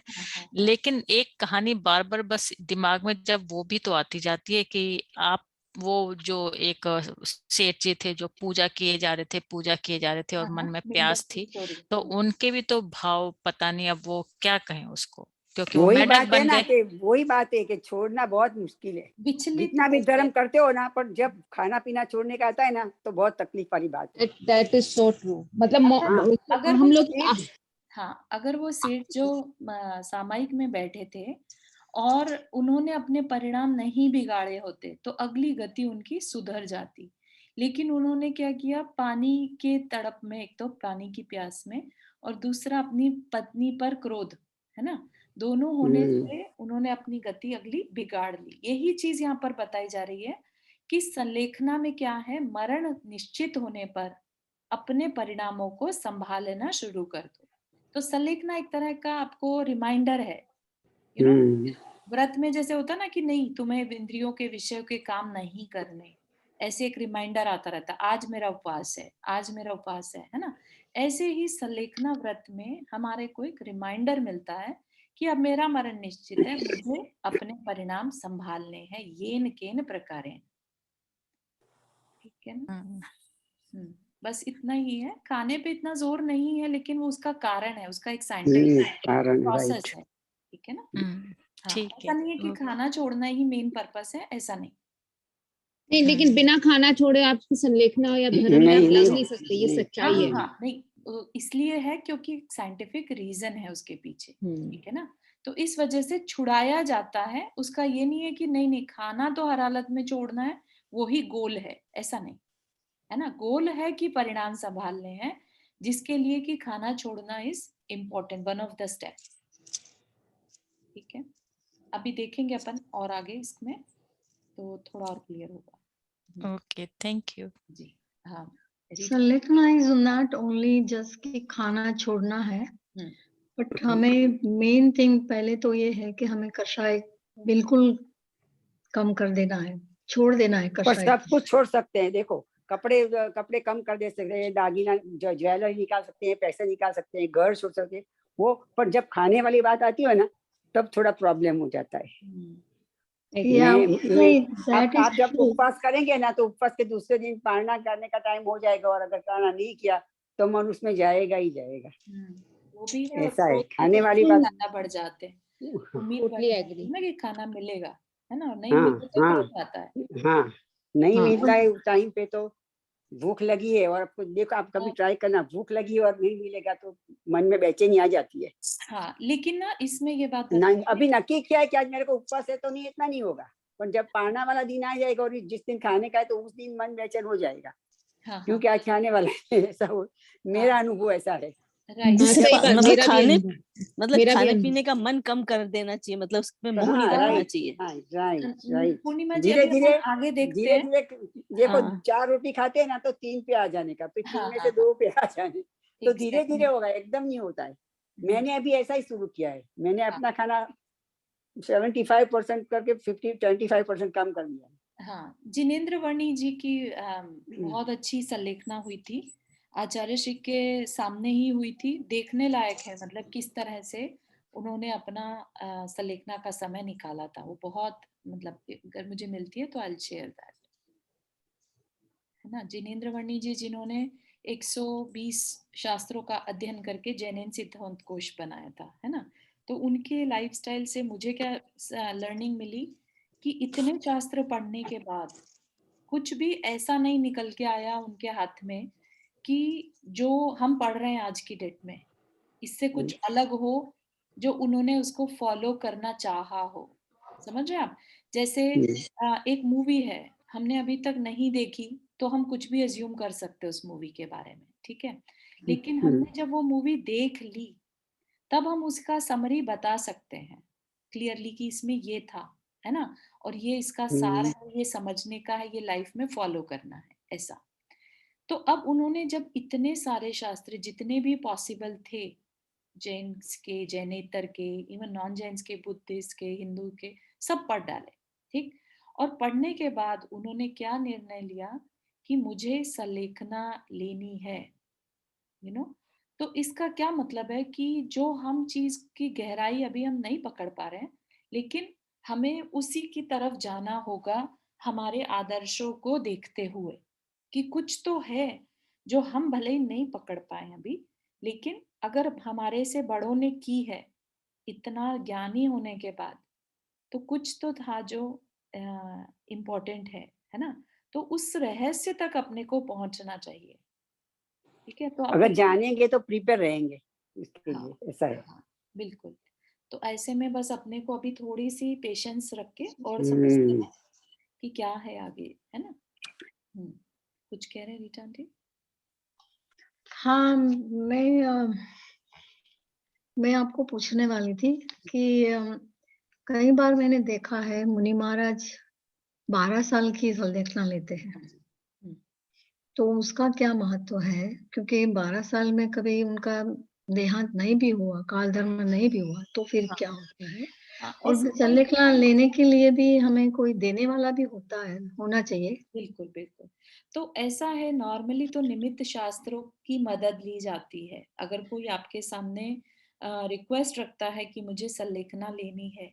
लेकिन एक कहानी बार बार बस दिमाग में जब वो भी तो आती जाती है कि आप वो जो एक सेठ जी थे जो पूजा किए जा रहे थे और मन में प्यास थी, तो उनके भी तो भाव पता नहीं अब वो क्या कहें उसको, क्योंकि वो वही मेढक बात है बन ना, गए। कि वही बात है कि छोड़ना बहुत मुश्किल है। विचलित जितना भी धर्म करते हो ना, पर जब खाना पीना छोड़ने का आता है ना, तो बहुत तकलीफ वाली बात है। That is so true. मतलब अगर हम वो लोग सेठ, हाँ, अगर वो सेठ जो सामायिक में बैठे थे और उन्होंने अपने परिणाम नहीं बिगाड़े होते तो अगली गति उनकी सुधर जाती। लेकिन उन्होंने क्या किया, पानी के तड़प में, एक तो पानी की प्यास में और दूसरा अपनी पत्नी पर क्रोध, है ना, दोनों होने से उन्होंने अपनी गति अगली बिगाड़ ली। यही चीज यहाँ पर बताई जा रही है कि संलेखना में क्या है, मरण निश्चित होने पर अपने परिणामों को संभालना शुरू कर दो। तो संलेखना एक तरह का आपको रिमाइंडर है, यू नो। व्रत में जैसे होता ना कि नहीं, तुम्हें इंद्रियों के विषय के काम नहीं करने, ऐसे एक रिमाइंडर आता रहता, आज मेरा उपवास है, आज मेरा उपवास है ना। ऐसे ही संलेखना व्रत में हमारे को एक रिमाइंडर मिलता है कि अब मेरा मरण निश्चित है, मुझे अपने परिणाम संभालने हैं, येन केन प्रकारेण। ठीक है ना। बस इतना ही है, खाने पे इतना जोर नहीं है, लेकिन वो उसका कारण है, उसका एक साइंटिफिक प्रोसेस है। ठीक है ना। हाँ, ठीक ऐसा नहीं है कि खाना छोड़ना ही मेन पर्पस है, ऐसा नहीं। नहीं, लेकिन बिना खाना छोड़े आपकी संलेखना या धर्म में आप लग नहीं सकते, ये सच्चाई है। हाँ, नहीं, इसलिए है क्योंकि साइंटिफिक रीजन है उसके पीछे। ठीक है ना। तो इस वजह से छुड़ाया जाता है, उसका ये नहीं है कि नहीं नहीं खाना तो हर हालत में छोड़ना है, वो ही गोल है, ऐसा नहीं है ना। गोल है कि परिणाम संभालने हैं, जिसके लिए कि खाना छोड़ना is important, one of the step. ठीक है, अभी देखेंगे अपन और आगे इसमें, तो थोड़ा और क्लियर होगा। ओके, थैंक यू जी। हाँ, संलेखना इज नॉट ओनली जस्ट कि खाना छोड़ना है, बट हमें मेन थिंग पहले तो ये है कि हमें कषाय बिल्कुल कम कर देना है, छोड़ देना है पर कषाय। सब कुछ छोड़ सकते हैं। देखो कपड़े कम कर दे सकते हैं, दागिना ज्वेलरी निकाल सकते हैं, पैसे निकाल सकते हैं, घर छोड़ सकते हैं वो, पर जब खाने वाली बात आती है ना, तब थोड़ा प्रॉब्लम हो जाता है। आप जब उपवास करेंगे ना, तो उपवास के दूसरे दिन पारणा करने का टाइम हो जाएगा, और अगर पारणा नहीं किया तो मन उसमें जाएगा ही जाएगा। वो भी है, ऐसा है खाने वाली बात। ज्यादा बढ़ जाते हैं, उम्मीद बढ़ जाती है ना कि खाना मिलेगा, है ना, और नहीं मिलता तो हाँ, हो जाता है। हाँ, नहीं मिलता है टाइम पे, तो भूख लगी है और आपको देखो, आप कभी ट्राई करना, भूख लगी है और नहीं मिलेगा तो मन में बेचैनी आ जाती है। हाँ, लेकिन ना इसमें ये बात अभी नक्की किया है कि आज मेरे को उपवास है, तो नहीं, इतना नहीं होगा, पर जब पारणा वाला दिन आ जाएगा और जिस दिन खाने का है, तो उस दिन मन बेचैन हो जाएगा। क्योंकि आज खाने वाला है, ऐसा हो, मेरा अनुभव ऐसा है। मतलब खाने पीने का मन कम कर देना चाहिए, मतलब उसमें मोह नहीं लगाना चाहिए। राइट। पूर्णिमा जी धीरे धीरे आगे देखते हैं। देखो 4 रोटी खाते हैं ना, तो 3 पे आ जाने का, फिर 3 में से 2 पे आ जाने, तो धीरे Exactly. धीरे होगा, एकदम नहीं होता है। मैंने अभी ऐसा ही शुरू किया है, मैंने अपना खाना 75% करके 25% कम कर दिया है। हाँ, जिनेंद्र वर्णी जी की बहुत अच्छी संलेखना हुई थी, आचार्य श्री के सामने ही हुई थी, देखने लायक है, मतलब किस तरह से उन्होंने अपना संलेखना का समय निकाला था। वो बहुत, मतलब अगर मुझे मिलती है तो आई विल शेयर दैट, है ना। जिनेंद्र वर्णी जी जिन्होंने 120 शास्त्रों का अध्ययन करके जैन सिद्धांत कोश बनाया था, है ना। तो उनके लाइफस्टाइल से मुझे क्या लर्निंग मिली कि इतने शास्त्र पढ़ने के बाद कुछ भी ऐसा नहीं निकल के आया उनके हाथ में कि जो हम पढ़ रहे हैं आज की डेट में, इससे कुछ अलग हो, जो उन्होंने उसको फॉलो करना चाहा हो। समझ रहे हैं आप? जैसे एक मूवी है, हमने अभी तक नहीं देखी, तो हम कुछ भी अज्यूम कर सकते हैं उस मूवी के बारे में, ठीक है। लेकिन हमने जब वो मूवी देख ली, तब हम उसका समरी बता सकते हैं क्लियरली कि इसमें ये था, है ना, और ये इसका सार है, ये समझने का है, ये लाइफ में फॉलो करना है, ऐसा। तो अब उन्होंने जब इतने सारे शास्त्र जितने भी पॉसिबल थे, जैन्स के, जैनेतर के, इवन नॉन जैन्स के, बुद्धिस्ट के, हिंदू के, सब पढ़ डाले, ठीक। और पढ़ने के बाद उन्होंने क्या निर्णय लिया कि मुझे संलेखना लेनी है, यू नो। तो इसका क्या मतलब है कि जो हम चीज की गहराई अभी हम नहीं पकड़ पा रहे हैं, लेकिन हमें उसी की तरफ जाना होगा, हमारे आदर्शों को देखते हुए, कि कुछ तो है जो हम भले ही नहीं पकड़ पाए अभी, लेकिन अगर हमारे से बड़ों ने की है इतना ज्ञानी होने के बाद, तो कुछ तो था जो इम्पोर्टेंट है ना। तो उस रहस्य तक अपने को पहुंचना चाहिए, ठीक है। तो अगर अपने, जानेंगे तो प्रिपेयर रहेंगे इसके हाँ, लिए, ऐसा है। हाँ, बिल्कुल। तो ऐसे में बस अपने को अभी थोड़ी सी पेशेंस रख के और समझते हैं कि क्या है आगे, है ना। कुछ कह रहे हैं रीटा आंटी? हाँ, मैं आपको पूछने वाली थी कि कई बार मैंने देखा है मुनि महाराज 12 साल की संलेखना लेते हैं, हाँ जी। तो उसका क्या महत्व है? क्योंकि 12 साल में कभी उनका देहांत नहीं भी हुआ, काल धर्म नहीं भी हुआ, तो फिर क्या होते हैं? और ऐसे संलेखना लेने के लिए भी हमें कोई देने वाला भी होता है, होना चाहिए। बिल्कुल, बिल्कुल। तो ऐसा है, नॉर्मली तो निमित्त शास्त्रों की मदद ली जाती है। अगर कोई आपके सामने रिक्वेस्ट रखता है कि मुझे संलेखना लेनी है,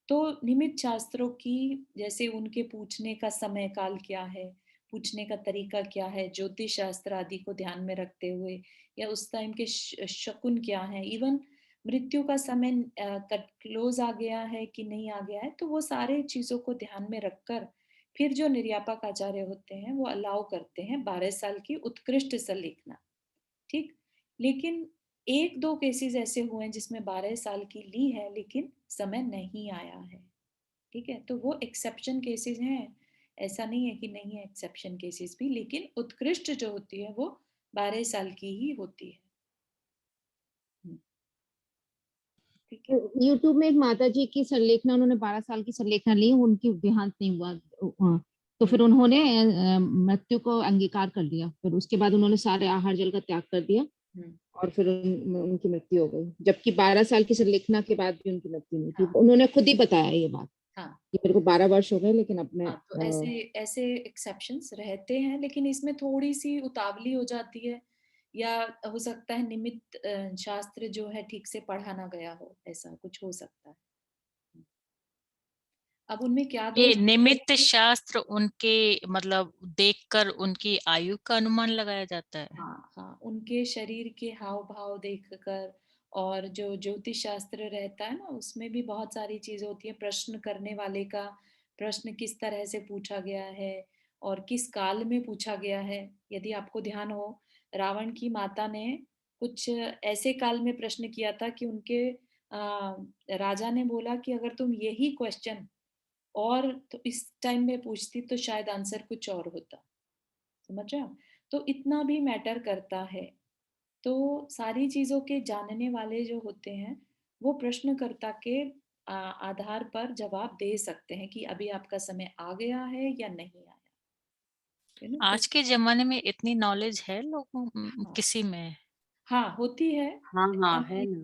तो निमित्त शास्त्रों की, जैसे उनके पूछने का समय काल क्या है, पूछने का तरीका क्या है, ज्योतिष शास्त्र आदि को ध्यान में रखते हुए, या उस टाइम के शकुन क्या है, इवन मृत्यु का समय क्लोज आ गया है कि नहीं आ गया है, तो वो सारे चीजों को ध्यान में रखकर फिर जो निर्यापक आचार्य होते हैं वो अलाउ करते हैं 12 साल की उत्कृष्ट संलेखना, ठीक। लेकिन एक दो केसेस ऐसे हुए हैं जिसमें 12 साल की ली है लेकिन समय नहीं आया है, ठीक है। तो वो एक्सेप्शन केसेस हैं, ऐसा नहीं है कि नहीं है एक्सेप्शन केसेस भी, लेकिन उत्कृष्ट जो होती है वो 12 साल की ही होती है, ठीक है। यूट्यूब में एक माता जी की संलेखना, उन्होंने 12 साल की संलेखना ली, उनकी देहांत नहीं हुआ, तो फिर उन्होंने मृत्यु को अंगीकार कर लिया, फिर उसके बाद उन्होंने सारे आहार जल का त्याग कर दिया और फिर उनकी मृत्यु हो गई, जबकि 12 साल की संलेखना के बाद भी उनकी मृत्यु नहीं थी। उन्होंने खुद ही बताया ये बात कि मेरे को 12 वर्ष हो गए, लेकिन अपने तो ऐसे एक्सेप्शंस रहते हैं, लेकिन इसमें थोड़ी सी उतावली हो जाती है, या हो सकता है निमित्त शास्त्र जो है ठीक से पढ़ा ना गया हो, ऐसा कुछ हो सकता है। अब उनमें क्या ये दोष, निमित्त शास्त्र उनके मतलब देखकर उनकी आयु का अनुमान लगाया जाता है। हाँ हाँ, उनके शरीर के हाव भाव देखकर, और जो ज्योतिष शास्त्र रहता है ना, उसमें भी बहुत सारी चीजें होती है। प्रश्न करने वाले का प्रश्न किस तरह से पूछा गया है और किस काल में पूछा गया है। यदि आपको ध्यान हो, रावण की माता ने कुछ ऐसे काल में प्रश्न किया था कि उनके राजा ने बोला कि अगर तुम यही क्वेश्चन और तो इस टाइम में पूछती तो शायद आंसर कुछ और होता। समझ रहे हो? तो इतना भी मैटर करता है। तो सारी चीजों के जानने वाले जो होते हैं वो प्रश्नकर्ता के आधार पर जवाब दे सकते हैं कि अभी आपका समय आ गया है या नहीं आया, आज के जमाने में इतनी नॉलेज है लोगों किसी में? हाँ, होती है। हाँ हाँ मैंने है ना।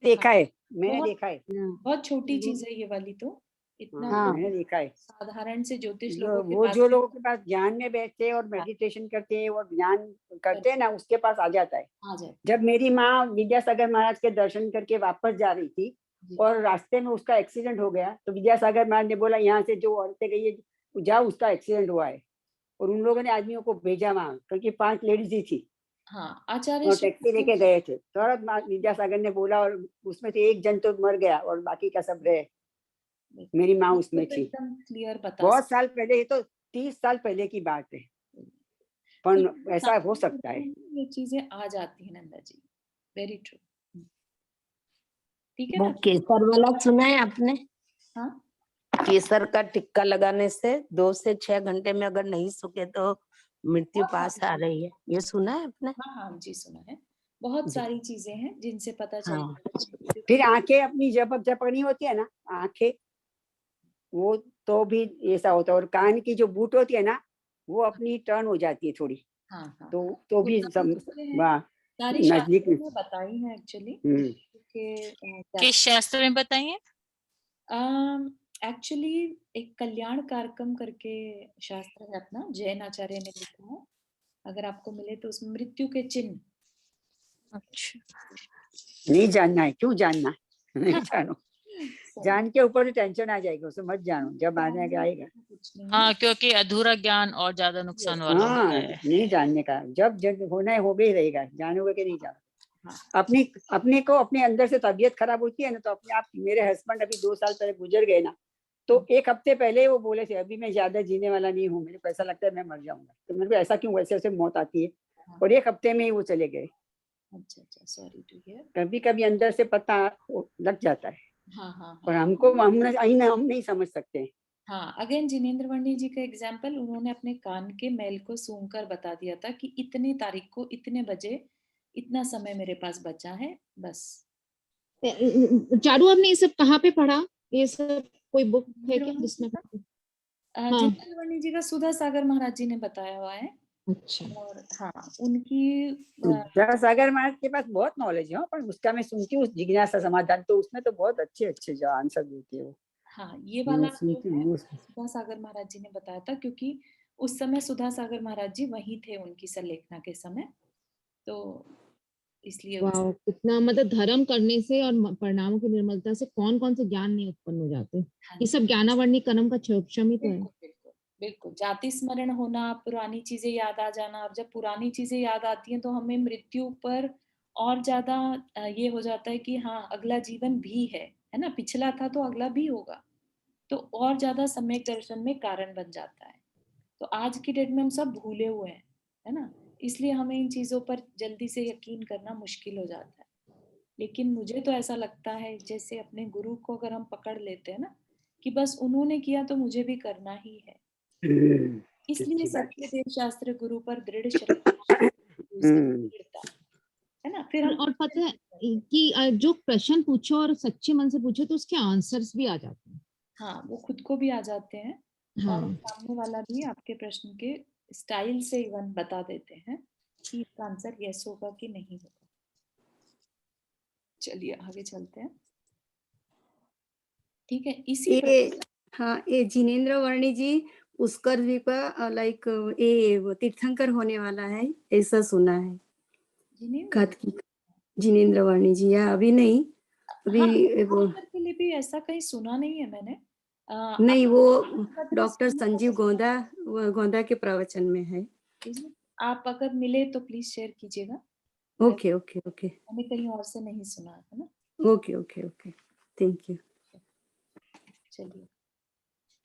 देखा हाँ, है, मैंने बहुत देखा है। बहुत छोटी वो- चीज है ये वाली तो, इतना हाँ तो मैंने देखा है। साधारण से ज्योतिष जो लोगों के वो पास जो भी लोगों के पास ध्यान में बैठते हैं और हाँ, मेडिटेशन करते हैं और ध्यान करते हैं ना, उसके पास आ जाता है। आ जाए जब मेरी माँ विद्यासागर महाराज के दर्शन करके वापस जा रही थी जी। और रास्ते में उसका एक्सीडेंट हो गया, तो विद्यासागर महाराज ने बोला यहाँ से जो औरतें गई है जाओ, उसका एक्सीडेंट हुआ है। और उन लोगों ने आदमियों को भेजा वहां, क्योंकि 5 लेडीज ही थी हाँ, आचार्य और श्री टैक्सी लेके गए थे। तुरंत विद्यासागर ने बोला, और उसमें से एक जन तो मर गया और बाकी का सब रहे। मेरी माँ उसमें तो थी। एकदम क्लियर बता बहुत साल पहले, ये तो 30 साल पहले की बात है, पर ऐसा हो सकता है। ये चीजें आ जाती है नंदा जी, वेरी ट्रू। ठीक है वो ना? केसर वाला सुना है आपने? हाँ केसर का टिक्का लगाने से 2 से 6 घंटे में अगर नहीं सूखे तो मृत्यु पास आ रही है, ये सुना है आपने? हाँ हाँ जी, सुना है। बहुत जी। सारी चीजें हैं जिनसे पता हाँ। चलता है। फिर आंखें अपनी जब झपकनी होती है ना, आंखें, वो तो भी ऐसा होता है। और कान की जो बूट होती है ना, वो अपनी टर्न हो जाती है थोड़ी, हाँ हाँ, तो भी सारी चीजें हैं, वाह, सारी नजदीक शास्त्रों में। में बताई है एक्चुअली किस शास्त्र में बताइए? एक्चुअली एक कल्याण कार्यक्रम करके शास्त्र है अपना, जैन आचार्य ने लिखा है। अगर आपको मिले तो उसमें मृत्यु के चिन्ह। अच्छा, नहीं जानना है, क्यों जानना है? नहीं जानो, सही। जान के ऊपर टेंशन आ जाएगी, उसे मत जानो, जब आने का आएगा। कुछ नहीं है। हाँ, क्योंकि अधूरा ज्ञान और ज्यादा नुकसान वाला होता हाँ, है। नहीं जानने का, जब होना है हो भी रहेगा, जानोगे कि नहीं जानो। हाँ। अपने को अपने अंदर से तबीयत खराब होती है ना, तो अपने आप, मेरे हस्बैंड अभी 2 साल पहले गुजर गए ना, तो 1 हफ्ते पहले वो बोले थे अभी मैं ज्यादा जीने वाला नहीं हूँ, मेरे को ऐसा लगता है मैं मर जाऊंगा। तो मेरे को ऐसा क्यों, वैसे वैसे मौत आती है, और 1 हफ्ते में ही वो चले गए। अच्छा अच्छा, सॉरी टू हियर। कभी कभी अंदर से पता लग जाता है, हाँ हाँ पर हाँ हम नहीं समझ सकते हैं। हाँ। अगेन जिनेंद्र वर्णी जी का एग्जाम्पल, उन्होंने अपने कान के मैल को सूंघकर बता दिया था कि इतनी तारीख को इतने बजे इतना समय मेरे पास बचा है, बस। चारू, आपने ये सब कहाँ पे पढ़ा? ये सब कोई बुक है क्या जिसमें? हाँ। जिनेंद्र वर्णी जी का सुधा सागर महाराज जी ने बताया हुआ है। अच्छा। और हाँ, उनकी सागर महाराज के पास बहुत नॉलेज है, पर उसका मैं सुनती हूँ जिज्ञासा समाधान, तो उसमें तो बहुत अच्छे अच्छे जो आंसर देती है वो। हाँ, ये वाला जो सुनती है हूँ। सुधा सागर महाराज जी ने बताया था, क्योंकि उस समय सुधा सागर महाराज जी वहीं थे उनकी संलेखना के समय, तो इसलिए वाह, कितना मतलब धर्म करने से और परिणामों की निर्मलता से कौन कौन से ज्ञान नहीं उत्पन्न हो जाते। हाँ ये सब ज्ञानावर्णी कर्म का क्षम ही तो है। बिल्कुल बिल्कुल बिल्कुल। जाति स्मरण होना, पुरानी चीजें याद आ जाना, और जब पुरानी चीजें याद आती हैं तो हमें मृत्यु पर और ज्यादा ये हो जाता है कि हाँ, अगला जीवन भी है ना, पिछला था तो अगला भी होगा, तो और ज्यादा सम्यक दर्शन में कारण बन जाता है। तो आज की डेट में हम सब भूले हुए हैं, है ना, इसलिए हमें इन चीजों पर जल्दी से यकीन करना मुश्किल हो जाता है। लेकिन मुझे तो ऐसा लगता है, जैसे अपने गुरु को अगर हम पकड़ लेते हैं ना, कि बस उन्होंने किया तो मुझे भी करना ही है, इसलिए अच्छी बात है। सत्यदेव शास्त्र गुरु पर दृढ़ श्रद्धा, उसकी दृढ़ता, है ना, फिर हम और पता है कि जो प्रश्न पूछो और सच्चे मन से पूछो तो उसके आंसर्स भी आ जाते हैं। हाँ, वो खुद को भी आ जाते हैं, हाँ। और सामने वाला भी आपके प्रश्न के स्टाइल से इवन बता देते हैं कि इसका आंसर यस होगा कि नहीं होगा। चलिए आगे चलते हैं। ठीक है, इसी ये हाँ, ये जिनेंद्र वर्णी जी पुष्कर जी का लाइक ये वो तीर्थंकर होने वाला है, ऐसा सुना है। जिनेंद्र वर्णी जी, या अभी नहीं, अभी हाँ, वो के लिए भी ऐसा कहीं सुना नहीं है मैंने। नहीं, वो आप डॉक्टर संजीव गोंदा के प्रवचन में है। आप अगर मिले तो प्लीज शेयर कीजिएगा। ओके ओके ओके मैंने कहीं और से नहीं सुना है ना। Okay okay okay, thank you. चलिए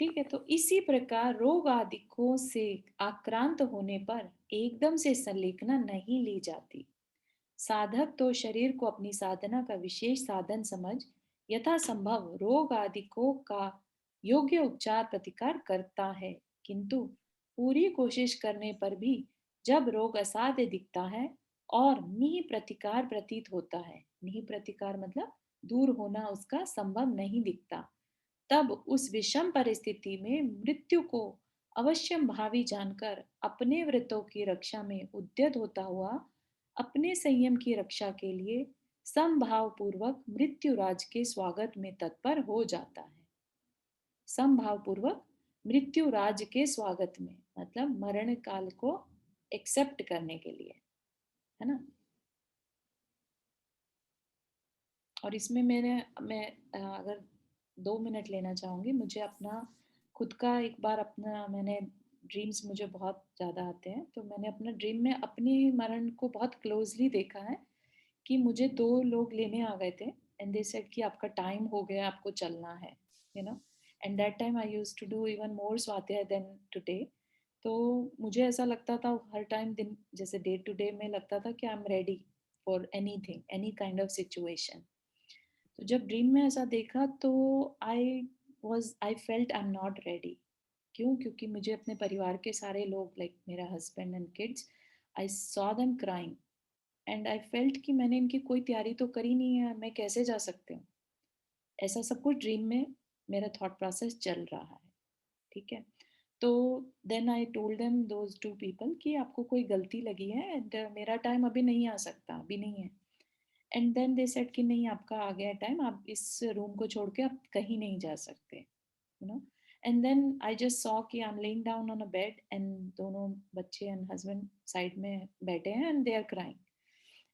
ठीक है, तो इसी प्रकार रोग आदिकों से आक्रांत होने पर एकदम से संलेखना नहीं ली जाती। साधक तो शरीर को अपनी साधना का विशेष साधन समझ यथासंभव रोग आदिकों का योग्य उपचार प्रतिकार करता है, किंतु पूरी कोशिश करने पर भी जब रोग असाध्य दिखता है और निः प्रतिकार प्रतीत होता है, निः प्रतिकार मतलब दूर होना उसका संभव नहीं दिखता, तब उस विषम परिस्थिति में मृत्यु को अवश्यम भावी जानकर अपने व्रतों की रक्षा में उद्यत होता हुआ अपने संयम की रक्षा के लिए समभाव पूर्वक मृत्युराज के स्वागत में तत्पर हो जाता है। समभाव पूर्वक मृत्युराज के स्वागत में मतलब मरण काल को एक्सेप्ट करने के लिए, है ना। और इसमें मैं अगर 2 मिनट लेना चाहूंगी, मुझे अपना खुद का एक बार अपना मैंने ड्रीम्स मुझे बहुत ज़्यादा आते हैं, तो मैंने अपना ड्रीम में अपने मरण को बहुत क्लोजली देखा है कि मुझे 2 लोग लेने आ गए थे एंड दे सेड कि आपका टाइम हो गया, आपको चलना है, you know. And that time I used to do even more स्वाध्याय देन टुडे। तो मुझे ऐसा लगता था हर टाइम दिन जैसे डे टू डे में लगता था कि I am ready for anything, any kind of situation. तो जब ड्रीम में ऐसा देखा तो I felt I am not ready. क्यों? क्योंकि मुझे अपने परिवार के सारे लोग लाइक मेरा husband and kids, I saw them crying and I felt कि मैंने इनकी कोई तैयारी तो करी नहीं है, मैं कैसे जा सकती हूँ। ऐसा सब कुछ ड्रीम में मेरा थॉट प्रोसेस चल रहा है, ठीक है। तो then I told them those 2 people कि आपको कोई गलती लगी है एंड मेरा टाइम अभी नहीं आ सकता, अभी नहीं है। एंड देन दे सेड कि नहीं, आपका आ गया टाइम, आप इस रूम को छोड़ के आप कहीं नहीं जा सकते, you know. And then I just saw कि I am laying down on a bed and दोनों बच्चे एंड हस्बैंड साइड में बैठे हैं and they are crying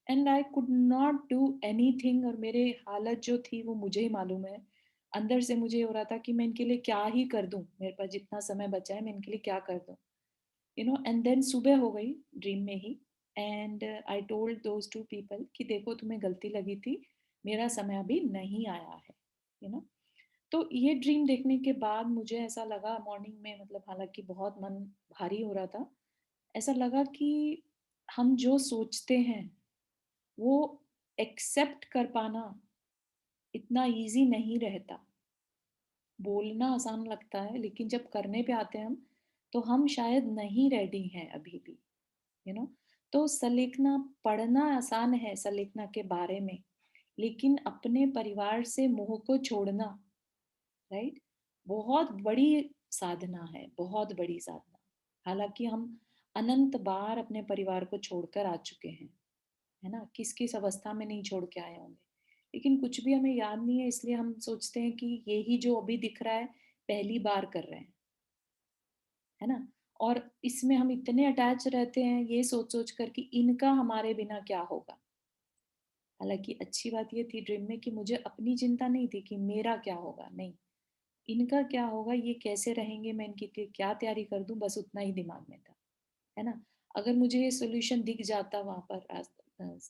and I could not do anything. और मेरे हालत जो थी वो मुझे ही मालूम है। अंदर से मुझे हो रहा था कि मैं इनके लिए क्या ही कर दूं, मेरे पास जितना समय बचा है मैं इनके लिए क्या कर दूं, यू नो। एंड देन सुबह हो गई ड्रीम में ही and I told those 2 people कि देखो तुम्हें गलती लगी थी, मेरा समय अभी नहीं आया है, यू नो। तो ये ड्रीम देखने के बाद मुझे ऐसा लगा मॉर्निंग में, मतलब हालांकि बहुत मन भारी हो रहा था, ऐसा लगा कि हम जो सोचते हैं वो एक्सेप्ट कर पाना इतना इजी नहीं रहता। बोलना आसान लगता है लेकिन जब करने पे आते हैं हम, तो हम शायद नहीं रेडी हैं अभी भी, यू नो। तो सलेखना पढ़ना आसान है सलेखना के बारे में, लेकिन अपने परिवार से मोह को छोड़ना, राइट, बहुत बड़ी साधना है, बहुत बड़ी साधना। हालांकि हम अनंत बार अपने परिवार को छोड़कर आ चुके हैं, है ना, किस किस अवस्था में नहीं छोड़ के आए होंगे, लेकिन कुछ भी हमें याद नहीं है, इसलिए हम सोचते हैं कि यही जो अभी दिख रहा है पहली बार कर रहे हैं, है ना। और इसमें हम इतने अटैच रहते हैं ये सोच सोच कर कि इनका हमारे बिना क्या होगा। हालांकि अच्छी बात ये थी ड्रीम में कि मुझे अपनी चिंता नहीं थी कि मेरा क्या होगा, नहीं, इनका क्या होगा, ये कैसे रहेंगे, मैं इनकी क्या तैयारी कर दूं, बस उतना ही दिमाग में था, है ना। अगर मुझे ये सोल्यूशन दिख जाता वहां पर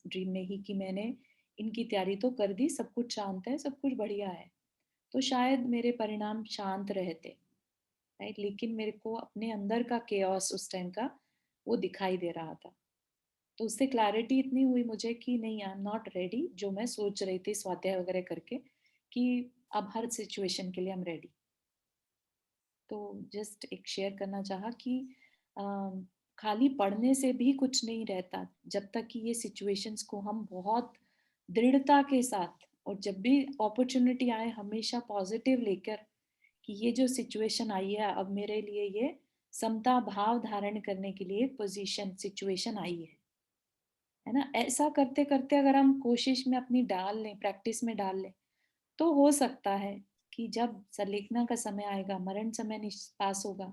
ड्रीम में ही कि मैंने इनकी तैयारी तो कर दी, सब कुछ शांत है, सब कुछ बढ़िया है, तो शायद मेरे परिणाम शांत रहते, राइट। लेकिन मेरे को अपने अंदर का केओस उस टाइम का वो दिखाई दे रहा था। तो उससे क्लैरिटी इतनी हुई मुझे कि नहीं, आई एम नॉट रेडी, जो मैं सोच रही थी स्वाध्याय वगैरह करके कि अब हर सिचुएशन के लिए हम रेडी। तो जस्ट एक शेयर करना चाहा कि खाली पढ़ने से भी कुछ नहीं रहता जब तक कि ये सिचुएशंस को हम बहुत दृढ़ता के साथ, और जब भी अपॉर्चुनिटी आए हमेशा पॉजिटिव लेकर कि ये जो सिचुएशन आई है अब मेरे लिए ये समता भाव धारण करने के लिए पोजीशन सिचुएशन आई है ना। ऐसा करते करते अगर हम कोशिश में अपनी डाल लें, प्रैक्टिस में डाल लें, तो हो सकता है कि जब संलेखना का समय आएगा, मरण समय पास होगा,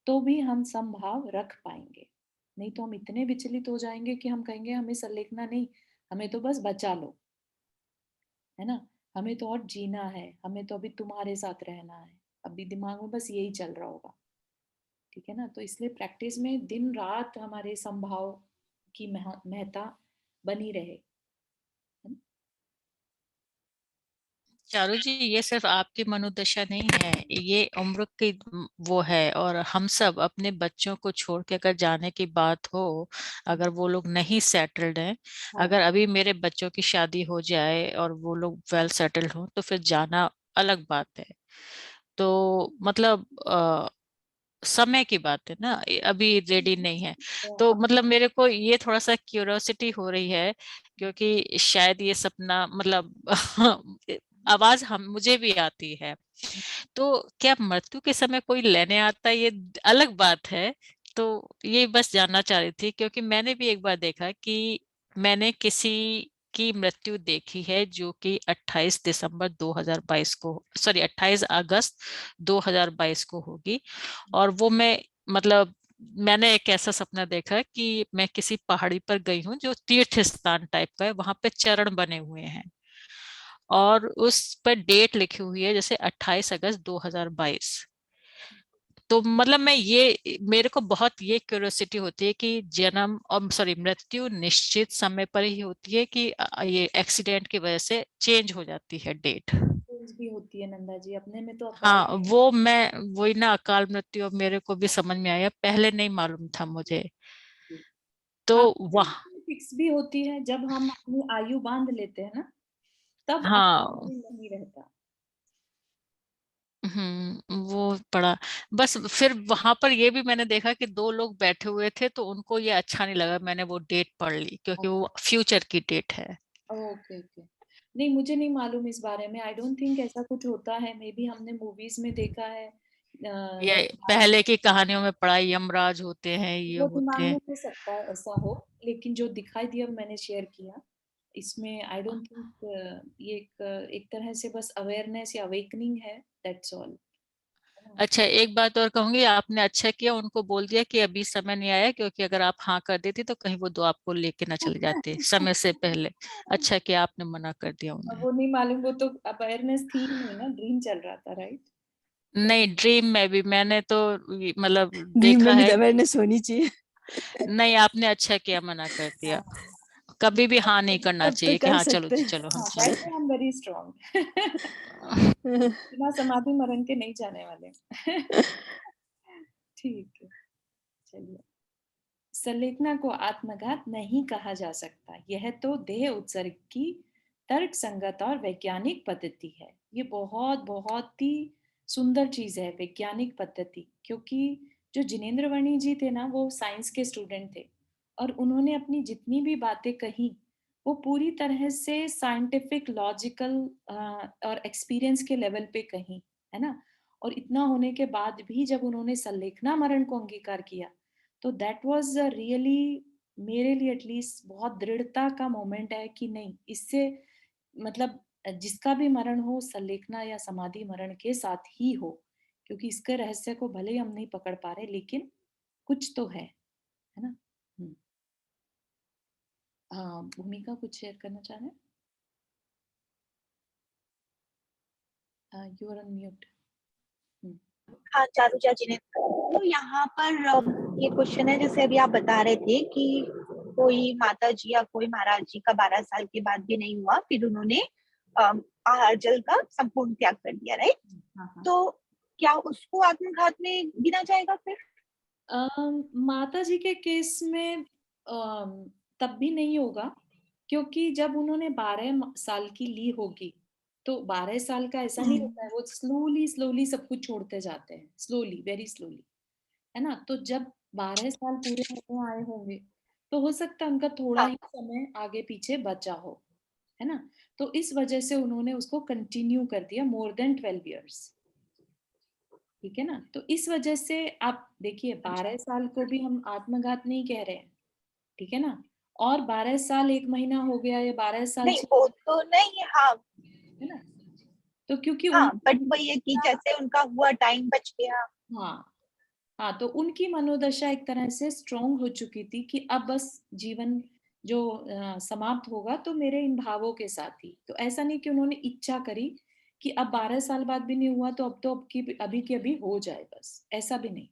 तो भी हम समभाव रख पाएंगे। नहीं तो हम इतने विचलित हो जाएंगे कि हम कहेंगे हमें संलेखना नहीं, हमें तो बस बचा लो, है ना, हमें तो और जीना है, हमें तो अभी तुम्हारे साथ रहना है, अभी दिमाग में बस यही चल रहा होगा, ठीक है ना। तो इसलिए प्रैक्टिस में दिन रात हमारे समभाव की महत्ता बनी रहे। चारू जी, ये सिर्फ आपकी मनोदशा नहीं है, ये उम्र की वो है, और हम सब अपने बच्चों को छोड़ के अगर जाने की बात हो, अगर वो लोग नहीं सेटल्ड हैं, हाँ। अगर अभी मेरे बच्चों की शादी हो जाए और वो लोग वेल सेटल्ड हो तो फिर जाना अलग बात है। तो मतलब समय की बात है ना, अभी रेडी नहीं है। तो मतलब मेरे को ये थोड़ा सा क्यूरियोसिटी हो रही है, क्योंकि शायद ये सपना मतलब आवाज हम मुझे भी आती है, तो क्या मृत्यु के समय कोई लेने आता है, ये अलग बात है। तो ये बस जानना चाह रही थी, क्योंकि मैंने भी एक बार देखा कि मैंने किसी की मृत्यु देखी है जो कि 28 दिसंबर 2022 को, सॉरी 28 अगस्त 2022 को होगी। और वो मैं मतलब मैंने एक ऐसा सपना देखा कि मैं किसी पहाड़ी पर गई हूँ जो तीर्थ स्थान टाइप का है, वहां पे चरण बने हुए हैं और उस पर डेट लिखी हुई है जैसे 28 अगस्त 2022। तो मतलब मैं ये मेरे को बहुत ये क्यूरियोसिटी होती है कि जन्म और सॉरी मृत्यु निश्चित समय पर ही होती है कि ये एक्सीडेंट की वजह से चेंज हो जाती है डेट। चेंज भी होती है नंदा जी, अपने में तो हाँ वो मैं वही ना, अकाल मृत्यु अब मेरे को भी समझ में आया, पहले नहीं मालूम था मुझे। तो वह फिक्स भी होती है, जब हम अपनी आयु बांध लेते हैं ना तब हाँ नहीं रहता। वो पड़ा। बस फिर वहां पर ये भी मैंने देखा कि दो लोग बैठे हुए थे तो उनको ये अच्छा नहीं लगा, मैंने वो डेट पढ़ ली क्योंकि वो फ्यूचर की डेट है। ओके ओके, नहीं मुझे नहीं मालूम इस बारे में, आई डोंट थिंक ऐसा कुछ होता है, मे बी हमने मूवीज में देखा है। ये पहले की कहानियों में पढ़ा, यमराज होते हैं, ये वो होते दिमाग में हैं। हो सकता है ऐसा हो, लेकिन जो दिखाई दिया मैंने शेयर किया, इसमें आई डोंट थिंक ये एक तरह से बस अवेयरनेस या अवेकनिंग है, दैट्स ऑल। अच्छा एक बात और कहूंगी, आपने अच्छा किया उनको बोल दिया कि अभी समय नहीं आया, क्योंकि अगर आप हाँ कर देती तो कहीं वो दो आपको लेके ना चले जाते समय से पहले। अच्छा किया आपने मना कर दिया उन्हें। वो नहीं मालूम, वो तो अवेयरनेस थी ही नहीं ना, ड्रीम चल रहा था, राइट। नहीं ड्रीम में भी मैंने तो मतलब ड्रीम देखा में भी है। अवेयरनेस होनी चाहिए। नहीं आपने अच्छा किया मना कर दिया, कभी भी हाँ नहीं करना तब तो चाहिए कि कर हाँ चलो सकते जी हैं। चलो हम हाँ, चले। That's why I am very strong. बिना समाधि मरण के नहीं जाने वाले। ठीक है, चलिए। संलेखना को आत्मघात नहीं कहा जा सकता, यह तो देह उत्सर्ग की तर्क संगत और वैज्ञानिक पद्धति है। ये बहुत बहुत ही सुंदर चीज है, वैज्ञानिक पद्धति, क्योंकि जो जिनेंद्र वर्णी जी थे ना, वो साइंस के स्टूडेंट थे और उन्होंने अपनी जितनी भी बातें कही वो पूरी तरह से साइंटिफिक लॉजिकल और एक्सपीरियंस के लेवल पे कही, है ना। और इतना होने के बाद भी जब उन्होंने संलेखना मरण को अंगीकार किया तो दैट वाज रियली, मेरे लिए एटलीस्ट बहुत दृढ़ता का मोमेंट है कि नहीं, इससे मतलब जिसका भी मरण हो संलेखना या समाधि मरण के साथ ही हो, क्योंकि इसके रहस्य को भले ही हम नहीं पकड़ पा रहे लेकिन कुछ तो है ना। हाँ, भूमिका कुछ शेयर करना चाह रहे हैं? You are on mute. हाँ, चारुजा जी ने तो यहाँ पर ये क्वेश्चन है, जैसे अभी आप बता रहे थे कि कोई माता जी या कोई महाराज जी का 12 साल के बाद भी नहीं हुआ, फिर उन्होंने आहार जल का संपूर्ण त्याग कर दिया, राइट। तो क्या उसको आत्मघात में गिना जाएगा फिर? माता जी के केस में तब भी नहीं होगा, क्योंकि जब उन्होंने 12 साल की ली होगी तो 12 साल का ऐसा नहीं होता है, वो स्लोली स्लोली सब कुछ छोड़ते जाते हैं, स्लोली, वेरी स्लोली, है ना। तो जब 12 साल पूरे होने आए होंगे तो हो सकता है उनका थोड़ा ही समय आगे पीछे बचा हो, है ना। तो इस वजह से उन्होंने उसको कंटिन्यू कर दिया मोर देन 12 ईयर्स, ठीक है ना। तो इस वजह से आप देखिए 12 साल को भी हम आत्मघात नहीं कह रहे हैं, ठीक है ना। और 12 साल 1 महीना हो गया या 12 साल नहीं वो तो नहीं, हाँ है ना, तो क्योंकि हाँ, बट वही है कि जैसे उनका हुआ टाइम बच गया। हाँ हाँ, तो उनकी मनोदशा एक तरह से स्ट्रोंग हो चुकी थी कि अब बस जीवन जो समाप्त होगा तो मेरे इन भावों के साथ ही। तो ऐसा नहीं कि उन्होंने इच्छा करी कि अब 12 साल बाद भी नहीं हुआ तो अब तो अभी की अभी हो जाए, बस ऐसा भी नहीं,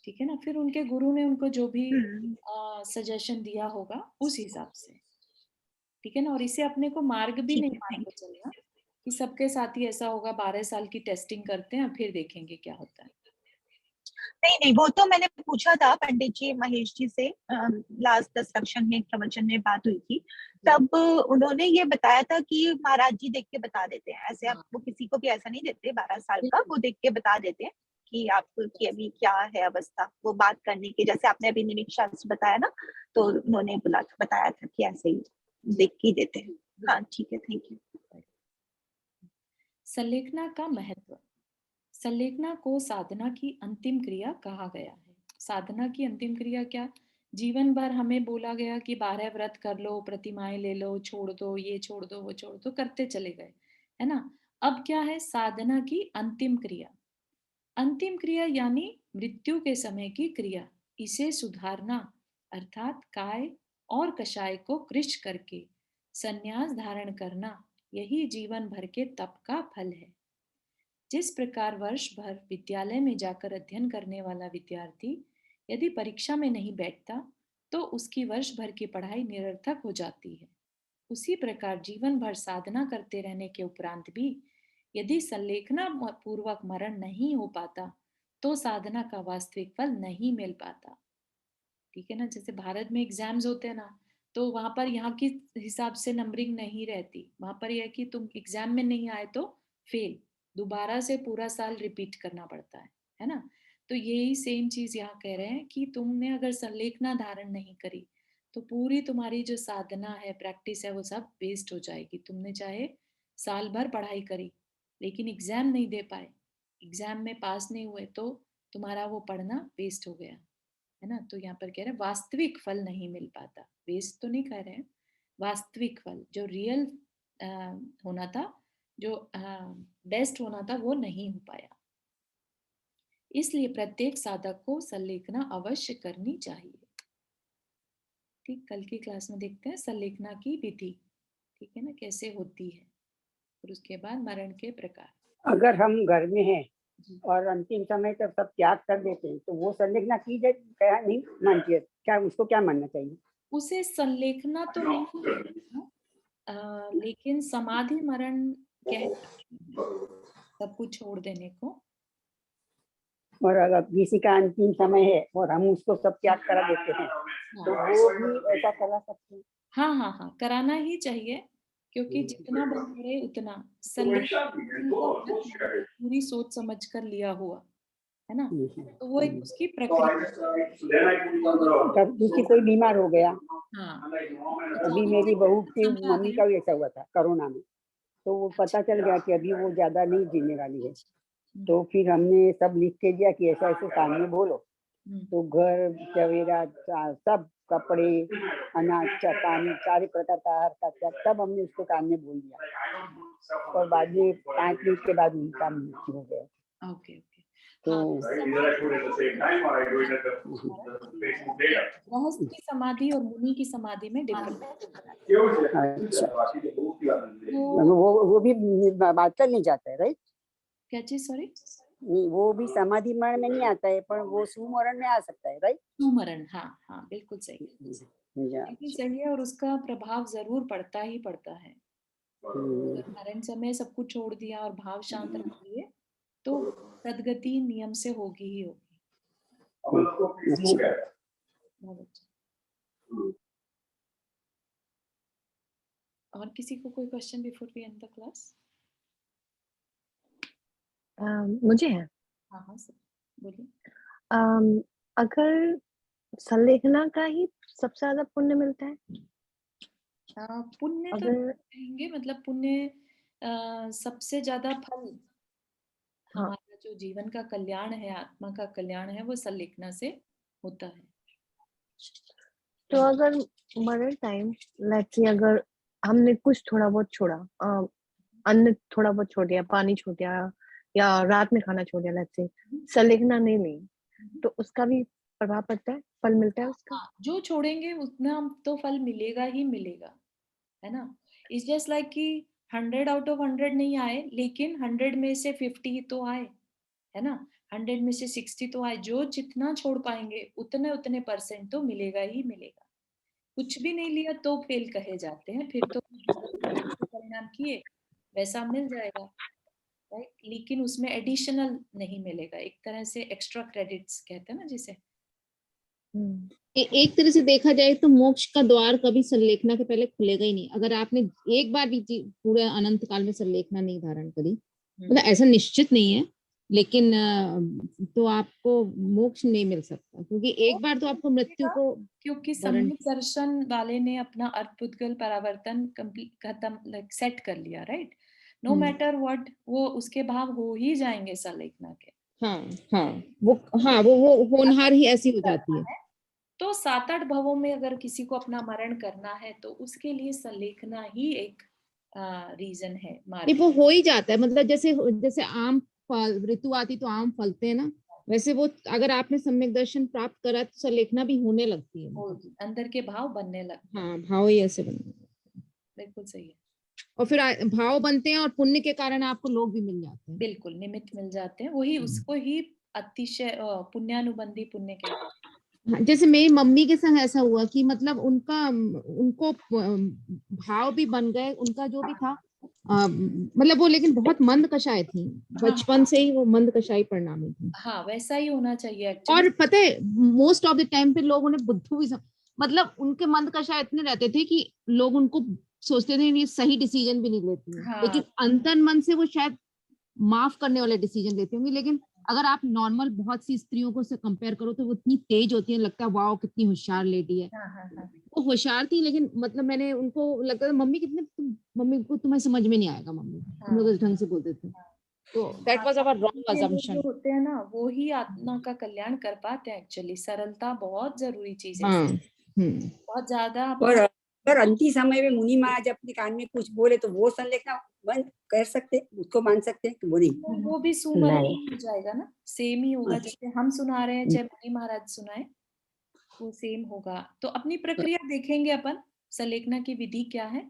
ठीक है ना। फिर उनके गुरु ने उनको जो भी सजेशन दिया होगा उस हिसाब से, ठीक है ना। और इसे अपने को मार्ग भी नहीं मान के चलना कि सबके साथ ही ऐसा होगा, 12 साल की टेस्टिंग करते हैं फिर देखेंगे क्या होता है। नहीं नहीं, वो तो मैंने पूछा था पंडित जी महेश जी से, लास्ट डिस्कशन में, प्रवचन में बात हुई थी, तब उन्होंने ये बताया था कि महाराज जी देख के बता देते हैं, ऐसे आप वो किसी को भी ऐसा नहीं देते 12 साल का, वो देख के बता देते हैं कि आपकी अभी क्या है अवस्था, वो बात करने की, जैसे आपने अभी निमित्त शास्त्र बताया ना, तो उन्होंने बताया था कि ऐसे ही देख के देते हैं। हाँ ठीक है, थैंक यू। संलेखना का महत्व। संलेखना को साधना की अंतिम क्रिया कहा गया है। साधना की अंतिम क्रिया क्या? जीवन भर हमें बोला गया कि 12 व्रत कर लो, प्रतिमाएं ले लो, छोड़ दो, ये छोड़ दो, वो छोड़ दो, करते चले गए, है ना। अब क्या है, साधना की अंतिम क्रिया। अंतिम क्रिया यानी मृत्यु के समय की क्रिया, इसे सुधारना, अर्थात काय और कषाय को कृश करके संन्यास धारण करना, यही जीवन भर के तप का फल है। जिस प्रकार वर्ष भर विद्यालय में जाकर अध्ययन करने वाला विद्यार्थी यदि परीक्षा में नहीं बैठता तो उसकी वर्ष भर की पढ़ाई निरर्थक हो जाती है, उसी प्रकार जीवन भर साधना करते रहने के उपरांत भी यदि संलेखना पूर्वक मरण नहीं हो पाता तो साधना का वास्तविक फल नहीं मिल पाता। ठीक है ना, जैसे भारत में एग्जाम्स होते हैं ना, तो वहां पर यहाँ की हिसाब से नंबरिंग नहीं रहती, वहां पर यह है कि तुम एग्जाम में नहीं आए तो फेल, दोबारा से पूरा साल रिपीट करना पड़ता है ना। तो यही सेम चीज यहाँ कह रहे हैं कि तुमने अगर संलेखना धारण नहीं करी तो पूरी तुम्हारी जो साधना है, प्रैक्टिस है, वो सब वेस्ट हो जाएगी। तुमने चाहे साल भर पढ़ाई करी लेकिन एग्जाम नहीं दे पाए, एग्जाम में पास नहीं हुए तो तुम्हारा वो पढ़ना वेस्ट हो गया, है ना। तो यहाँ पर कह रहे हैं वास्तविक फल नहीं मिल पाता, वेस्ट तो नहीं कह रहे हैं, वास्तविक फल जो रियल होना था, जो बेस्ट होना था, वो नहीं हो पाया। इसलिए प्रत्येक साधक को संलेखना अवश्य करनी चाहिए। ठीक, कल की क्लास में देखते हैं संलेखना की विधि, ठीक है ना, कैसे होती है, और उसके बाद मरण के प्रकार। अगर हम घर में हैं और अंतिम समय तक सब त्याग कर देते हैं तो वो संलेखना की जाए, क्या नहीं मानती है, क्या उसको क्या मानना चाहिए? उसे संलेखना तो नहीं लेकिन समाधि मरण कहते हैं सब कुछ छोड़ देने को। और अगर किसी का अंतिम समय है और हम उसको सब त्याग करा देते हैं तो वो भी ऐसा करा सकते हैं? हाँ हाँ हाँ, कराना ही चाहिए, क्योंकि जितना बन करे उतना संलेखना पूरी सोच समझ कर लिया हुआ है ना, तो वो एक उसकी प्रक्रिया। तब किसी कोई बीमार हो गया, हाँ, अभी मेरी बहू की मम्मी का भी ऐसा हुआ था कोरोना में, तो वो पता चल गया कि अभी वो ज्यादा नहीं जीने वाली है, तो फिर हमने सब लिख के दिया कि ऐसा ऐसे सामने बोलो, तो घर सवेरा सब कपड़े, अनाज, पानी, सारे प्रकार का आहार का त्याग सब हमने उसको काम में बोल दिया, और बाद में 5 मिनट के बाद उनका मृत्यु हो गया। Okay okay. तो गृहस्थ की समाधि और मुनि की समाधि में डिफरेंस। अच्छा, वो भी बात नहीं जाता है, राइट? क्या चीज, सॉरी? नहीं, वो भी समाधि मरण में नहीं आता है, पर वो सुमरण में आ सकता है, राइट? सुमरण, हाँ हाँ, बिल्कुल सही, बिल्कुल सही है, और उसका प्रभाव जरूर पड़ता ही पड़ता है। मरण समय सब कुछ छोड़ दिया और भाव शांत रख लिए तो सदगति नियम से होगी ही होगी। बहुत अच्छा। और किसी को कोई question before we end the class? मुझे है। हाँ हाँ सर, बोलिए। अगर संलेखना का ही सबसे ज्यादा पुण्य मिलता है? पुण्य तो कहेंगे, मतलब पुण्य सबसे ज्यादा फल, हमारा जो जीवन का कल्याण है, आत्मा का कल्याण है, वो संलेखना से होता है। तो अगर मरण टाइम लेट्स से अगर हमने कुछ थोड़ा बहुत छोड़ा, अन्न थोड़ा बहुत छोड़ दिया, पानी छोड़ दिया, या रात में खाना छोड़ दिया, लेट्स से संलेखना नहीं ली, तो उसका भी प्रभाव पड़ता है, फल मिलता है उसका? जो छोड़ेंगे उतना तो फल मिलेगा ही मिलेगा, है ना। इट्स जस्ट लाइक कि 100 आउट ऑफ 100 नहीं आए, लेकिन 100 में से 50 तो आए, है ना, 100 में से 60 तो आए। जो जितना छोड़ पाएंगे उतने उतने परसेंट तो मिलेगा ही मिलेगा। कुछ भी नहीं लिया तो फेल कहे जाते हैं, फिर तो परिणाम किए वैसा मिल जाएगा, राइट, लेकिन उसमें एडिशनल नहीं मिलेगा, एक तरह से एक्स्ट्रा क्रेडिट्स कहते हैं ना जिसे। एक तरह से देखा जाए तो मोक्ष का द्वार कभी संलेखना के पहले खुलेगा ही नहीं, अगर आपने एक बार भी पूरे अनंत काल में संलेखना नहीं धारण करी, मतलब ऐसा निश्चित नहीं है, लेकिन तो आपको मोक्ष नहीं मिल सकता, क्योंकि एक बार तो आपको मृत्यु को, क्योंकि सम्यक दर्शन वाले ने अपना अर्थ परावर्तन खत्म सेट कर लिया, राइट, नो मैटर व्हाट, वो उसके भाव हो ही जाएंगे संलेखना के। हाँ वो होनहार ही ऐसी हो जाती है। तो 7-8 भवों में अगर किसी को अपना मरण करना है तो उसके लिए संलेखना ही एक रीजन है नहीं, मार्ग। वो हो ही जाता है, मतलब जैसे जैसे आम फल ऋतु आती तो आम फलते हैं ना, वैसे वो अगर आपने सम्यक दर्शन प्राप्त करा तो संलेखना भी होने लगती है। होगी, अंदर के भाव बनने लगते हैं। हाँ, भाव ही ऐसे बनने लगते हैं। बिल्कुल सही है। और फिर भाव बनते हैं और पुण्य के कारण आपको लोग भी मिल जाते हैं। बिल्कुल निमित्त मिल जाते हैं, वही उसको ही अतिशय पुण्यानुबंधी पुण्य कहते हैं। हाँ, जैसे मेरी मम्मी के संग ऐसा हुआ कि मतलब उनको भाव भी बन गए, उनका जो भी था मतलब वो, लेकिन बहुत मंद कषाय थी, बचपन से ही वो मंद कषाय परिणामी थी। हाँ वैसा ही होना चाहिए एक्चुअली। और पता है मोस्ट ऑफ द टाइम पे लोग उन्हें बुद्धू भी मतलब उनके मंद कषाय इतने रहते थे कि लोग उनको सोचते थे ये सही डिसीजन भी नहीं लेती है, हाँ। लेकिन अंतन मन से वो शायद माफ करने वाले डिसीजन लेती होंगी। लेकिन अगर आप नॉर्मल बहुत सी स्त्रियों को से कंपेयर करो तो वो इतनी तेज होती है, लगता है वाओ कितनी होशियार लेडी है। वो होशियार थी, लेकिन मतलब मैंने उनको लगता था मम्मी मम्मी को तुम्हें समझ में नहीं आएगा, मम्मी तुम लोग इस ढंग से बोलते थे। तो that was our wrong assumption. जो होते हैं ना वो ही आत्मा का कल्याण कर पाते हैं एक्चुअली। सरलता बहुत जरूरी चीज है। हाँ, बहुत ज्यादा और अगर अंतिम समय में मुनि महाराज अपने कान में कुछ बोले तो वो संलेखना बंद कर सकते, उसको मान सकते हैं कि वो नहीं? वो भी सुमरण हो जाएगा ना, सेम ही होगा। जैसे हम सुना रहे हैं चाहे मुनि महाराज सुनाए, वो सेम होगा। तो अपनी प्रक्रिया देखेंगे अपन, संलेखना की विधि क्या है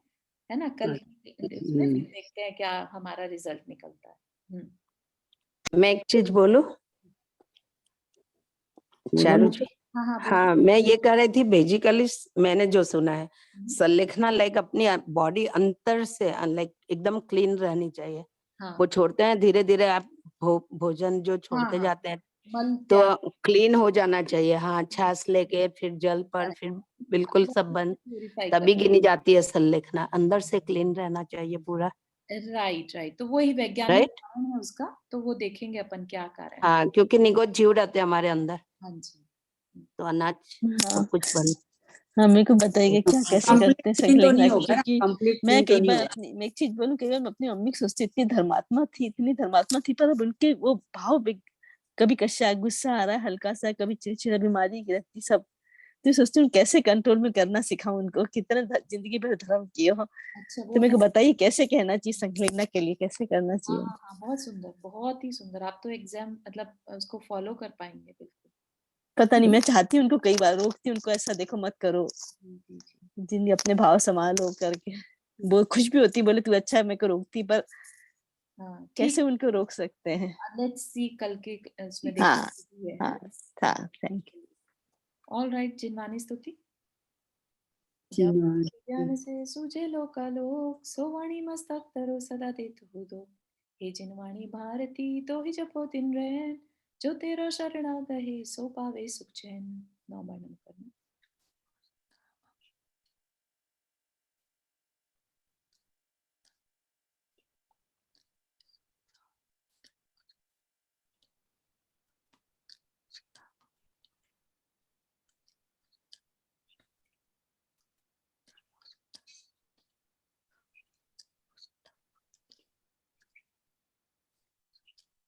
ना, कल उसमें फिर देखते हैं क्या हमारा रिजल्ट निकलता है। मैं एक चीज बोलूं चारू जी? हाँ, मैं ये कह रही थी बेसिकली मैंने जो सुना है संलेखना लाइक अपनी बॉडी अंतर से लाइक एकदम क्लीन रहनी चाहिए। वो छोड़ते हैं धीरे धीरे आप भोजन जो छोड़ते जाते हैं तो क्लीन हो जाना चाहिए। हाँ, छाछ लेके फिर जल पर फिर बिल्कुल सब बंद, तभी गिनी जाती है संलेखना। अंदर से क्लीन रहना चाहिए पूरा। राइट। तो वही वैज्ञानिक कारण है उसका, तो वो देखेंगे अपन क्या कारण है। हाँ, क्योंकि निगोद जीव रहते हैं हमारे अंदर। हाँ जी। तो अनाज सब कुछ बंद। हाँ, मेरे को बताइएगा क्या कैसे करते हैं संलेखना, क्योंकि मैं कई बार मैं एक चीज बोलूं, कई बार मैं अपनी मम्मी को सोचती इतनी धर्मात्मा थी, पर अब उनके वो भाव कभी कशा गुस्सा आ रहा है हल्का सा, कभी चिड़चिड़ा, बीमारी गिरती सब, तो सोचती हूँ कैसे कंट्रोल में करना सिखाऊं उनको, कितना जिंदगी भर धर्म किए हो। तो मेरे को बताइए कैसे कहना चाहिए संलेखना के लिए, कैसे करना चाहिए? हाँ, बहुत सुंदर, बहुत ही सुंदर। आप तो एग्जाम मतलब उसको फॉलो कर पाएंगे बिल्कुल। पता नहीं, मैं चाहती हूँ उनको, कई बार रोकती हूँ उनको, ऐसा देखो मत करो, जिंदगी अपने भाव संभालो करके। वो खुश भी होती, बोले तू अच्छा है, मेरे को रोकती, पर कैसे उनको रोक सकते हैं? लेट्स सी कल के इसमें थैंक यू। All right. जिनवानी स्तुति। ज्ञान से सूझे लोकालोक, सोवाणी मस्तक तरो सदा देतु दो। हे जिनवाणी भारती तो ही जपो दिन रैन, जो तेरा शरणा गहे सो पावे सुख चैन। नौमर्णन करना।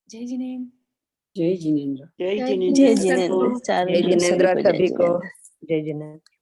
जय जिनेन्द्र। जय जिनेन्द्र। जय जिनेन्द्र। जय जिनेन्द्र सभी को। जय जिनेन्द्र।